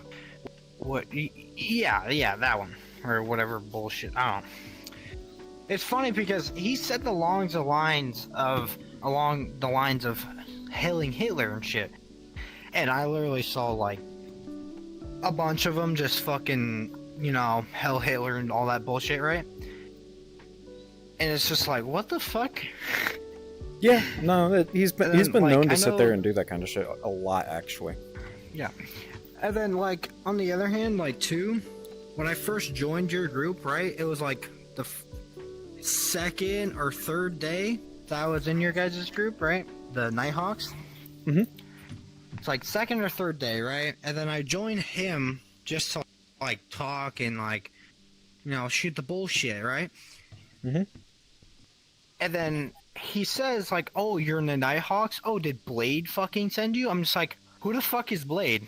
What? Yeah, that one or whatever bullshit. I don't know. It's funny because he said along the lines of hailing Hitler and shit, and I literally saw like a bunch of them just fucking, you know, hail Hitler and all that bullshit, right? And it's just like, what the fuck? Yeah, no, he's been like, known to I sit know- there and do that kind of shit a lot, actually. Yeah. And then, like, on the other hand, like, too, when I first joined your group, right, it was like the second or third day that I was in your guys' group, right? The Nighthawks. Mm-hmm. It's like second or third day, right? And then I joined him just to, like, talk and, like, you know, shoot the bullshit, right? Mm-hmm. And then he says, like, oh, you're in the Nighthawks? Oh, did Blade fucking send you? I'm just like, who the fuck is Blade?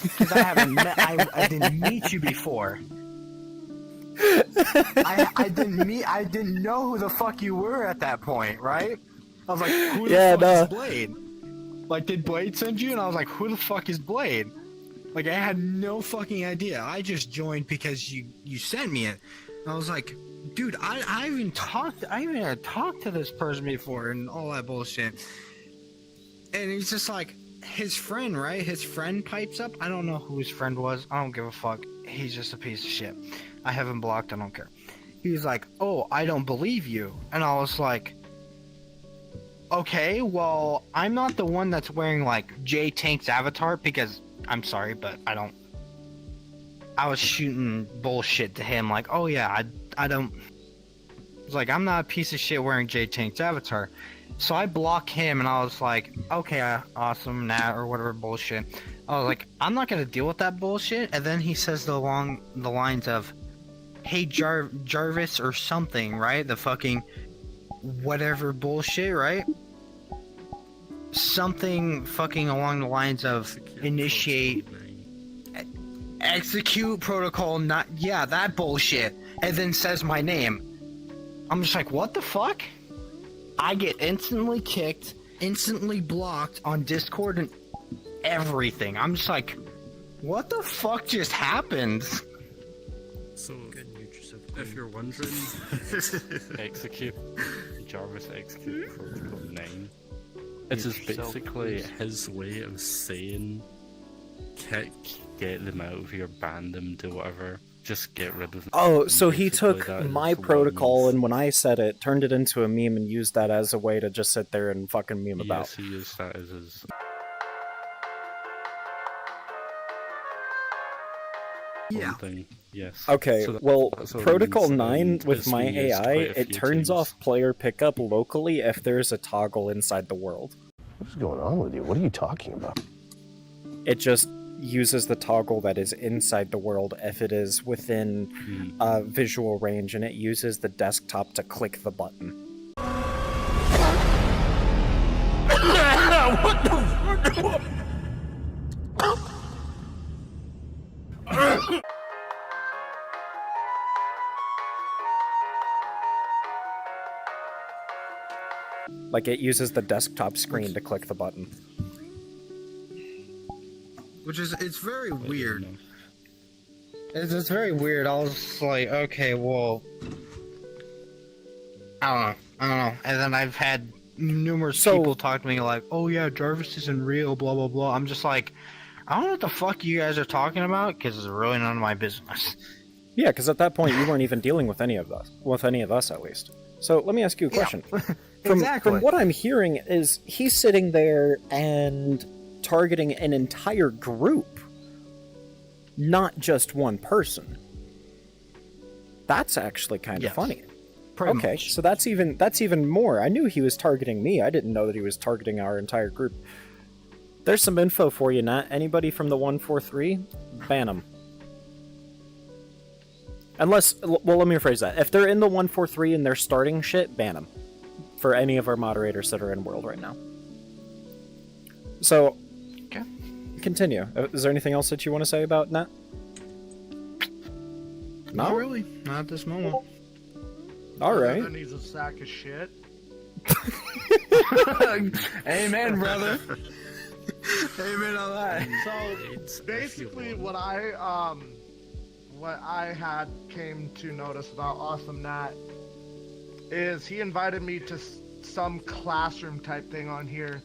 Because I haven't I didn't meet you before. I didn't know who the fuck you were at that point, right? I was like, who the fuck is Blade? Like, did Blade send you? And I was like, who the fuck is Blade? Like, I had no fucking idea. I just joined because you sent me it. And I was like, dude, I haven't had talked to this person before and all that bullshit. And he's just like, his friend, right? His friend pipes up. I don't know who his friend was. I don't give a fuck. He's just a piece of shit. I have him blocked. I don't care. He was like, oh, I don't believe you. And I was like, okay, well, I'm not the one that's wearing, like, J-Tank's avatar because, I'm sorry, but I was shooting bullshit to him, like, oh yeah, I don't... It's like, I'm not a piece of shit wearing J-Tank's avatar. So I block him, and I was like, okay, awesome, Nat, or whatever bullshit. I was like, I'm not gonna deal with that bullshit. And then he says along the lines of, hey, Jarvis, or something, right? The fucking whatever bullshit, right? something fucking along the lines of initiate, execute protocol, not, yeah, that bullshit, and then says my name. I'm just like, what the fuck? I get instantly kicked, instantly blocked on Discord and everything. I'm just like, what the fuck just happened? So, if you're wondering, execute Jarvis execute protocol 9. It is basically his way of saying, kick, get them out of here, ban them, do whatever. Just get rid of them. Oh, And so he basically took that is my what protocol, he's- and when I said it, turned it into a meme and used that as a way to just sit there and fucking meme about. Yes, he used that as his. Yeah. Thing. Yes. Okay, So that- well, that's what it Protocol means, 9 and with it's my been used AI, quite a it few turns times. off player pickup locally if there's a toggle inside the world. What is going on with you? What are you talking about? It just uses the toggle that is inside the world if it is within visual range, and it uses the desktop to click the button. What the fuck? Like, it uses the desktop screen to click the button. Which is, it's very weird. It's very weird. I was just like, okay, well, I don't know. And then I've had numerous people talk to me like, oh yeah, Jarvis isn't real, blah blah blah. I'm just like, I don't know what the fuck you guys are talking about, because it's really none of my business. Yeah, because at that point you weren't even dealing with any of us at least. So let me ask you a question. From what I'm hearing is he's sitting there and targeting an entire group, not just one person. That's actually kind of funny. Okay, so that's even more. I knew he was targeting me. I didn't know that he was targeting our entire group. There's some info for you, Nat. Anybody from the 143, ban them. Unless, well, let me rephrase that. If they're in the 143 and they're starting shit, ban them. For any of our moderators that are in World right now. So, continue. Is there anything else that you want to say about Nat? Not really. Not at this moment. Alright. Brother needs a sack of shit. Amen, brother. Amen on that. So basically, what I had came to notice about Awesome Nat is he invited me to some classroom type thing on here,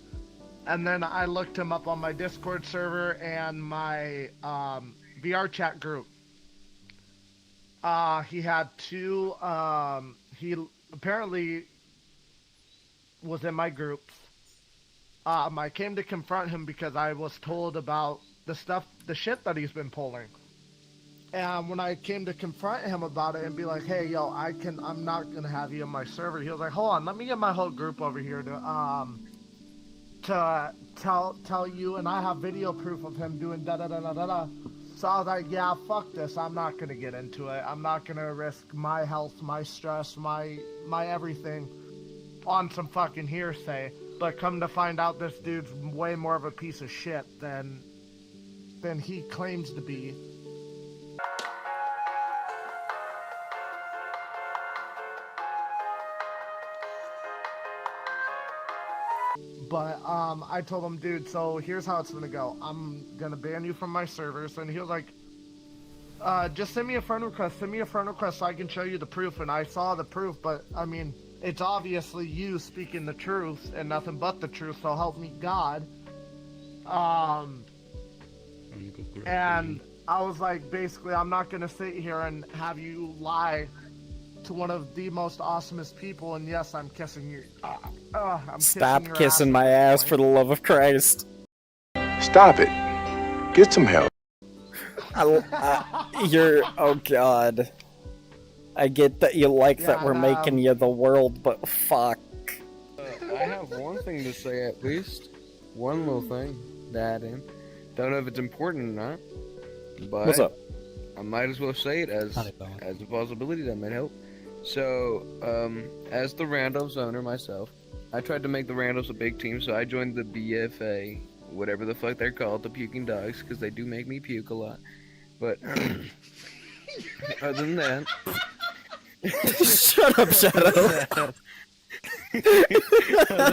and then I looked him up on my Discord server and my VR chat group. He had two. He apparently was in my groups. I came to confront him because I was told about the shit that he's been pulling. And when I came to confront him about it and be like, hey, yo, I'm not gonna have you in my server. He was like, hold on, let me get my whole group over here to tell you, and I have video proof of him doing da da da da da da. So I was like, yeah, fuck this. I'm not gonna get into it. I'm not gonna risk my health, my stress, my everything on some fucking hearsay. But come to find out, this dude's way more of a piece of shit than he claims to be. But I told him, dude, so here's how it's gonna go. I'm gonna ban you from my servers. And he was like, just send me a friend request. Send me a friend request so I can show you the proof. And I saw the proof, but I mean, it's obviously you speaking the truth and nothing but the truth. So help me God. And I was like, basically, I'm not gonna sit here and have you lie to one of the most awesomest people. And yes, I'm kissing you. Stop kissing my ass for the love of Christ. Stop it. Get some help. Oh god. I get that you like that we're making you the world, but fuck. I have one thing to say at least. One little thing to add in. Don't know if it's important or not, but what's up? I might as well say it as a possibility that might help. So, as the randos owner myself, I tried to make the Randalls a big team, so I joined the BFA, whatever the fuck they're called, the puking dogs, because they do make me puke a lot. But other than that, Shut up, Shadow. other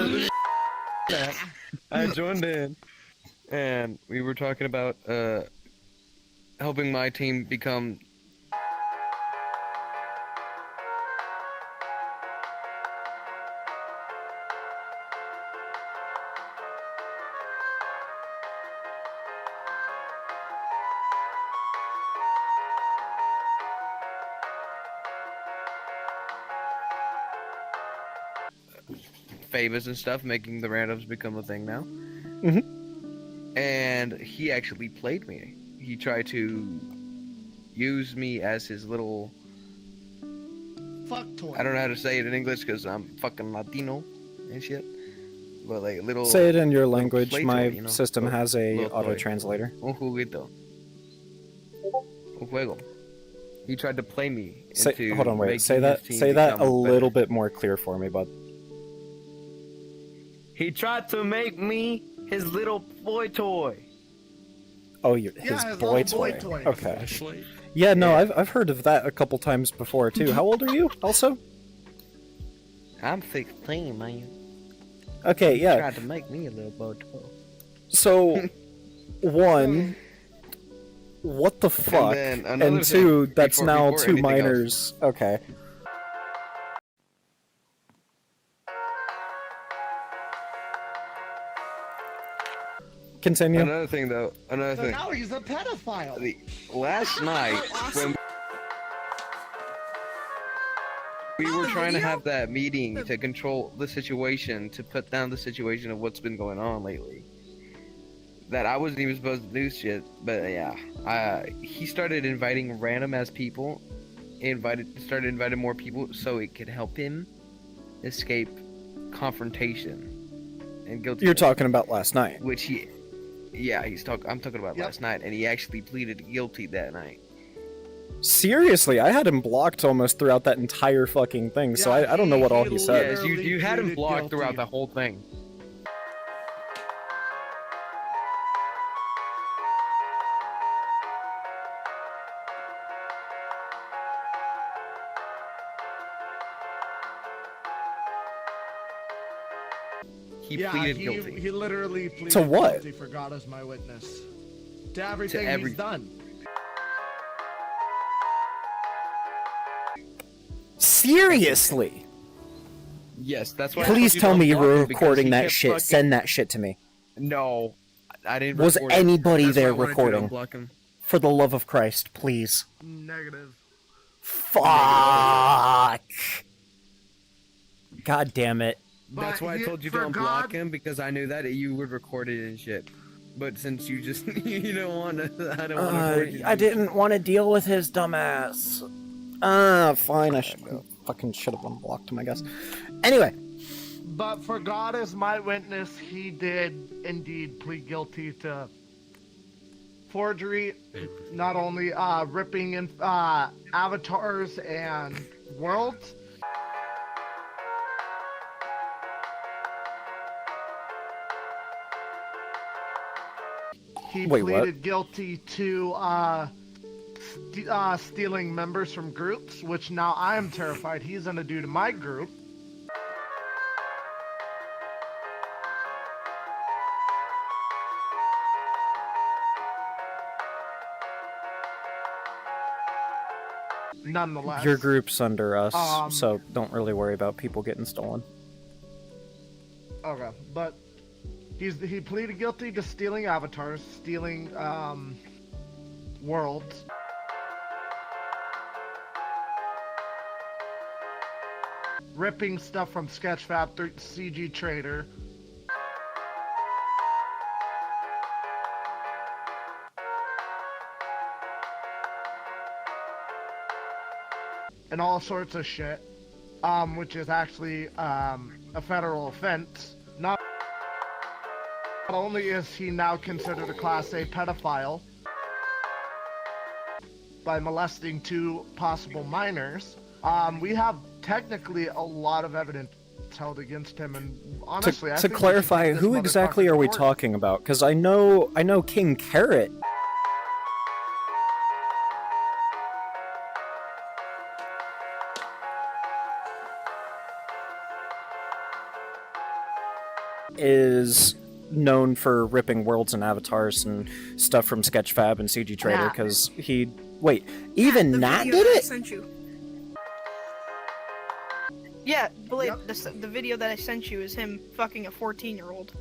than that, I joined in, and we were talking about helping my team become. Favors and stuff, making the randoms become a thing now. And he actually played me. He tried to use me as his little fuck toy. I don't know how to say it in English because I'm fucking Latino and shit. But like little. Say it in your language. play My toy, you know? system has a Little auto toy. translator. Un juguito. Un juego. He tried to play me Say, into hold on, wait. making Say his that. team Say that a become little better. bit more clear for me, bud. He tried to make me his little boy toy. Oh, his his boy little boy toy. toy. Okay. Yeah, no, I've heard of that a couple times before too. How old are you? Also. I'm 16, man. Okay, He yeah. tried to make me a little boy toy. So, one, what the fuck? then another And two, thing, that's before- now before two anything else. minors. Okay. Continue. Another thing, though. Another So thing. now he's a pedophile. Last night, when we were trying to have that meeting to control the situation, to put down the situation of what's been going on lately, that I wasn't even supposed to do shit, but yeah, he started inviting random ass people, started inviting more people so it could help him escape confrontation and guilty. You're talking about last night. Which I'm talking about last night, and he actually pleaded guilty that night. Seriously, I had him blocked almost throughout that entire fucking thing, so I don't know what all he said. Yes, you had him blocked throughout the whole thing. He pleaded guilty. He literally pleaded To what? guilty for God as my witness. To everything he's done. Seriously? Yes, that's why. Please tell me you were recording he that kept shit. fucking- Send that shit to me. No, I didn't. Was record it. anybody That's why there I wanted to recording? unblock him. For the love of Christ, please. Negative. Fuck. God damn it. That's why I told you to unblock him, because I knew that you would record it and shit. But since you just you don't want to, I don't want to. I didn't want to deal with his dumbass. Fine. I should have unblocked him, I guess. Anyway. But for God as my witness, he did indeed plead guilty to forgery, not only ripping in avatars and worlds. He Wait, what? pleaded guilty to stealing members from groups, which now I am terrified he's gonna do to my group. Nonetheless. Your group's under us, Um, so don't really worry about people getting stolen. Okay, but he pleaded guilty to stealing avatars, stealing worlds. Ripping stuff from Sketchfab through CG Trader. And all sorts of shit, which is actually a federal offense. Not only is he now considered a Class A pedophile by molesting two possible minors, we have technically a lot of evidence lawsuits held against him, and honestly, I To think we should clarify, take this who exactly motherfucker are we to court. talking about? Because I know King Carrot is known for ripping worlds and avatars and stuff from Sketchfab and CG Trader, because even Nat did it? Sent you. Yeah, Blade, the video that I sent you is him fucking a 14-year-old.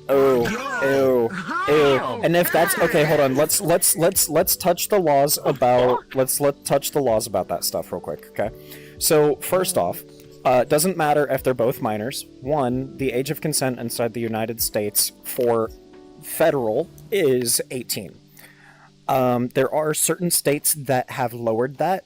Ew. And if that's okay, hold on. Let's touch the laws about touch the laws about that stuff real quick, okay? So first off, doesn't matter if they're both minors. One, the age of consent inside the United States for federal is 18. There are certain states that have lowered that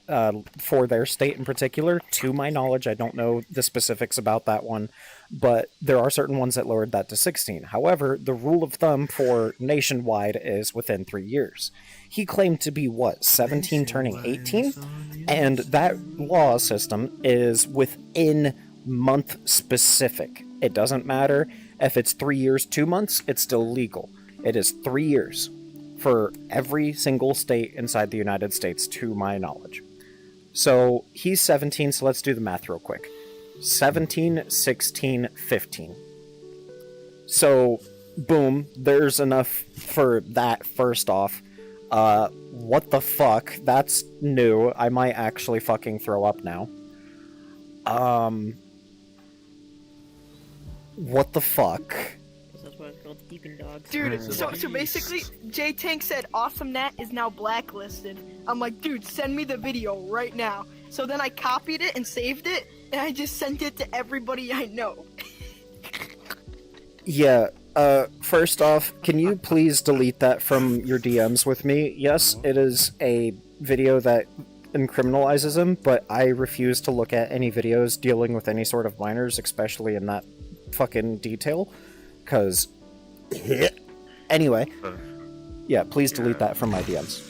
for their state in particular. To my knowledge, I don't know the specifics about that one, but there are certain ones that lowered that to 16. However, the rule of thumb for nationwide is within 3 years. He claimed to be, 17 turning 18? And that law system is within month specific. It doesn't matter if it's 3 years, 2 months, it's still legal. It is 3 years for every single state inside the United States, to my knowledge. So he's 17, so let's do the math real quick. 17, 16, 15. So, boom, there's enough for that first off. What the fuck? That's new. I might actually fucking throw up now. What the fuck? That's why it's called Deepin' Dogs. Dude, so basically, J-Tank said Awesome Nat is now blacklisted. I'm like, dude, send me the video right now. So then I copied it and saved it, and I just sent it to everybody I know. Yeah, first off, can you please delete that from your DMs with me? Yes, it is a video that criminalizes him, but I refuse to look at any videos dealing with any sort of minors, especially in that fucking detail, because... Anyway, yeah, please delete that from my DMs.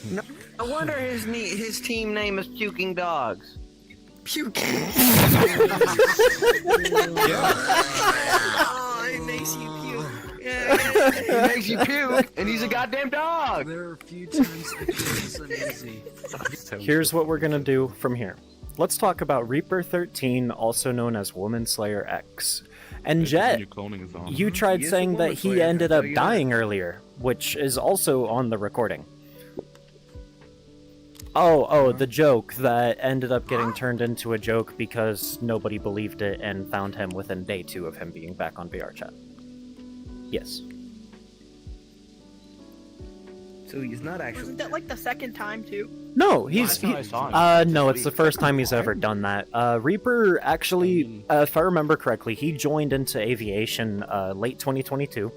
No wonder his team name is Puking Dogs. Puking. Oh, it makes you puke. Yeah. He makes you puke, and he's a goddamn dog. There are a few times that it's uneasy. Here's what we're gonna do from here. Let's talk about Reaper 13, also known as Woman Slayer X. And Jet, you tried saying that he ended up dying earlier, which is also on the recording. Oh, the joke that ended up getting turned into a joke because nobody believed it and found him within day 2 of him being back on VR chat. Yes. So he's not actually... Wasn't that like the second time, too? No, no, it's the first time he's ever done that. Reaper, actually, if I remember correctly, he joined into aviation late 2022.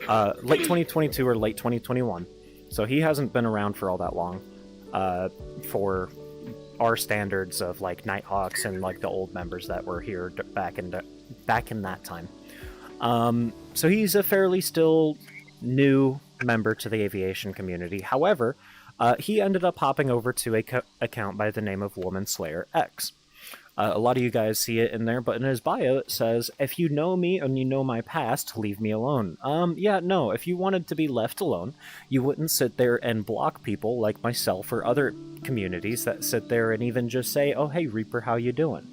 Late 2022 or late 2021. So he hasn't been around for all that long. For our standards of, like, Nighthawks and, like, the old members that were here back in that time. So he's a fairly still new member to the aviation community. However, he ended up hopping over to a account by the name of Woman Slayer X. A lot of you guys see it in there, but in his bio it says, if you know me and you know my past, leave me alone. Yeah, no, if you wanted to be left alone, you wouldn't sit there and block people like myself or other communities that sit there and even just say, oh, hey, Reaper, how you doing?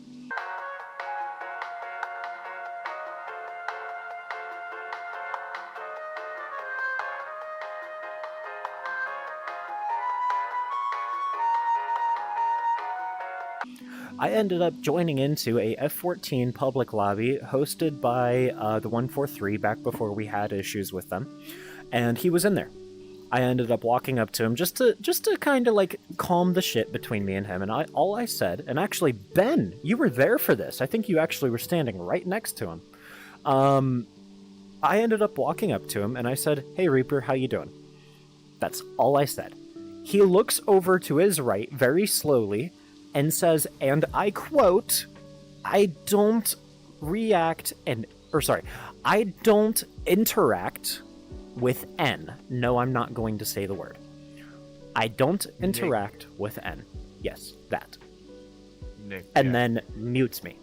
I ended up joining into a F-14 public lobby hosted by the 143 back before we had issues with them, and he was in there. I ended up walking up to him just to kind of like calm the shit between me and him, and all I said, and actually Ben, you were there for this. I think you actually were standing right next to him. I ended up walking up to him and I said, "Hey Reaper, how you doing?" That's all I said. He looks over to his right very slowly and says, and I quote, I don't interact with N. No, I'm not going to say the word. I don't interact with N. Yes, that. Nick, And yeah. then mutes me.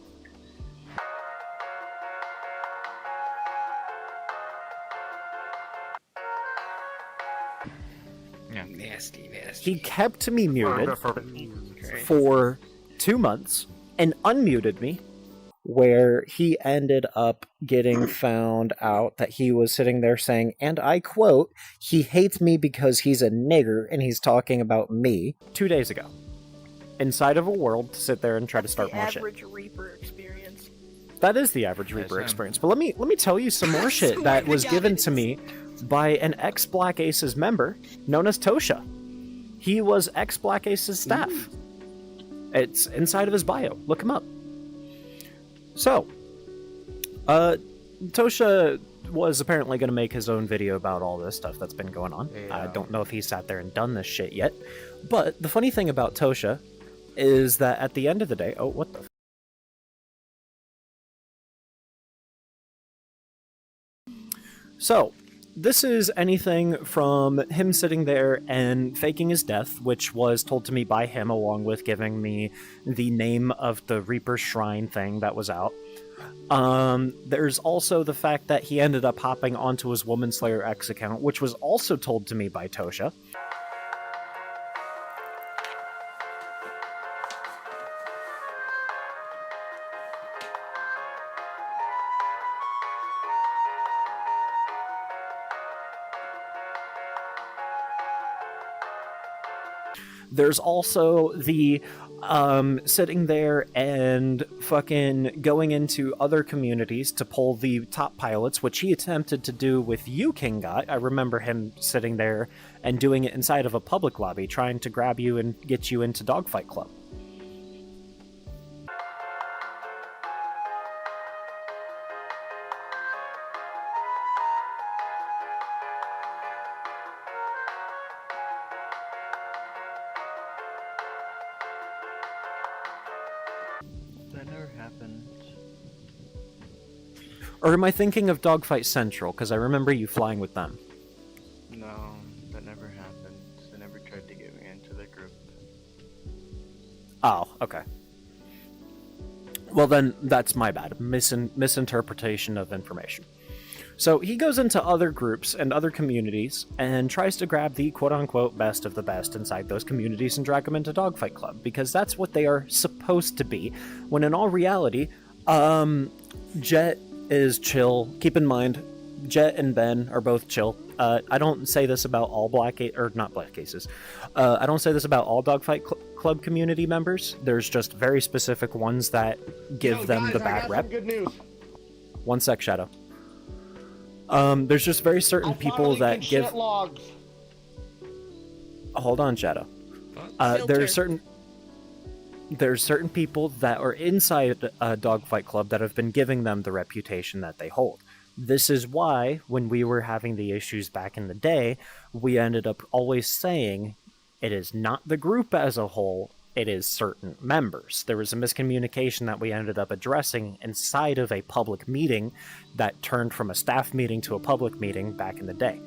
Yeah. Nasty. He kept me muted for 2 months and unmuted me, where he ended up getting found out that he was sitting there saying, and I quote, he hates me because he's a nigger and he's talking about me 2 days ago. Inside of a world to sit there and try to start more shit. Average Reaper experience. That is the average Reaper experience. But let me tell you some more shit that was given to me by an ex-Black Aces member known as Tosha. He was ex-Black Aces staff. It's inside of his bio. Look him up. So, Tosha was apparently going to make his own video about all this stuff that's been going on. I don't know if he sat there and done this shit yet. But the funny thing about Tosha is that at the end of the day... Oh, what the... So, this is anything from him sitting there and faking his death, which was told to me by him along with giving me the name of the Reaper Shrine thing that was out. There's also the fact that he ended up hopping onto his Woman Slayer X account, which was also told to me by Tosha. There's also the sitting there and fucking going into other communities to pull the top pilots, which he attempted to do with you, King Got. I remember him sitting there and doing it inside of a public lobby, trying to grab you and get you into Dogfight Club. That never happened. Or am I thinking of Dogfight Central? Because I remember you flying with them. No, that never happened. They never tried to get me into the group. Oh, okay. Well then, that's my bad. Misinterpretation of information. So he goes into other groups and other communities and tries to grab the quote-unquote best of the best inside those communities and drag them into Dogfight Club, because that's what they are supposed to be, when in all reality, Jet is chill. Keep in mind, Jet and Ben are both chill. I don't say this about all not Black Cases. I don't say this about all Dogfight Club community members. There's just very specific ones that give them the bad rep. Good news. One sec, Shadow. There's just very certain people that give... Logs. Hold on, Shadow. There's certain people that are inside a Dogfight Club that have been giving them the reputation that they hold. This is why, when we were having the issues back in the day, we ended up always saying, it is not the group as a whole, it is certain members. There was a miscommunication that we ended up addressing inside of a public meeting that turned from a staff meeting to a public meeting back in the day.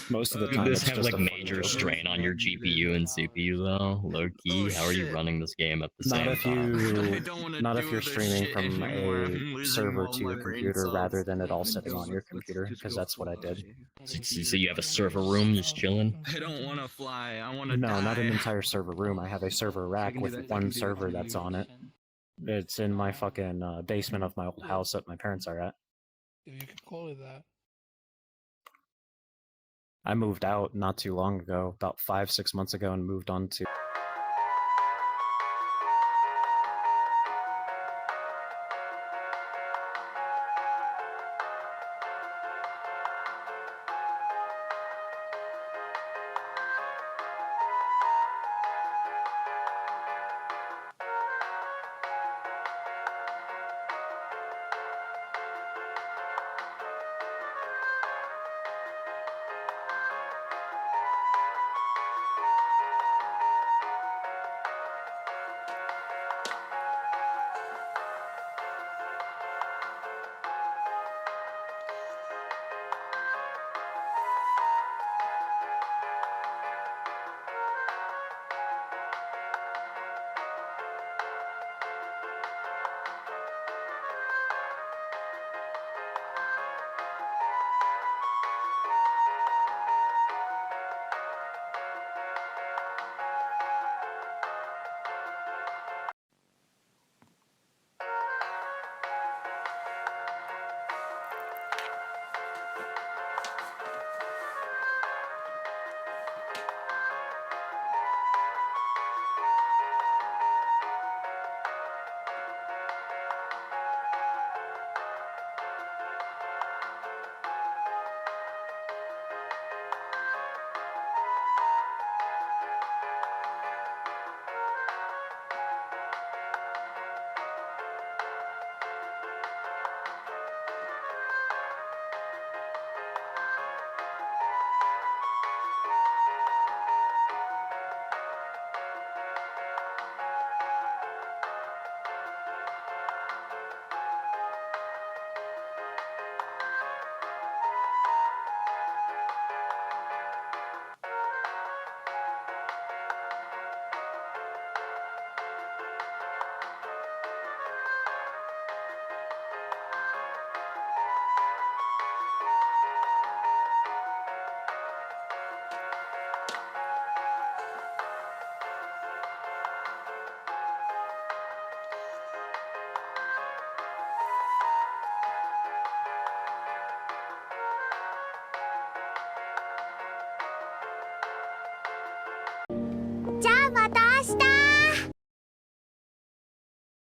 Most of the Could time, this it's have just like a major strain on your GPU and CPU though? Low key, how are you running this game at the Not same if time? not if you're streaming from a server to your computer rather than it all sitting on your computer, because that's what I did. So you have a server room just chilling? I don't want to fly. I want to No, die. not an entire server room. I have a server rack can do with that, I one can do server that. that's on it. It's in my fucking basement of my old house that my parents are at. You could call it that. I moved out not too long ago, about 5-6 months ago, and moved on to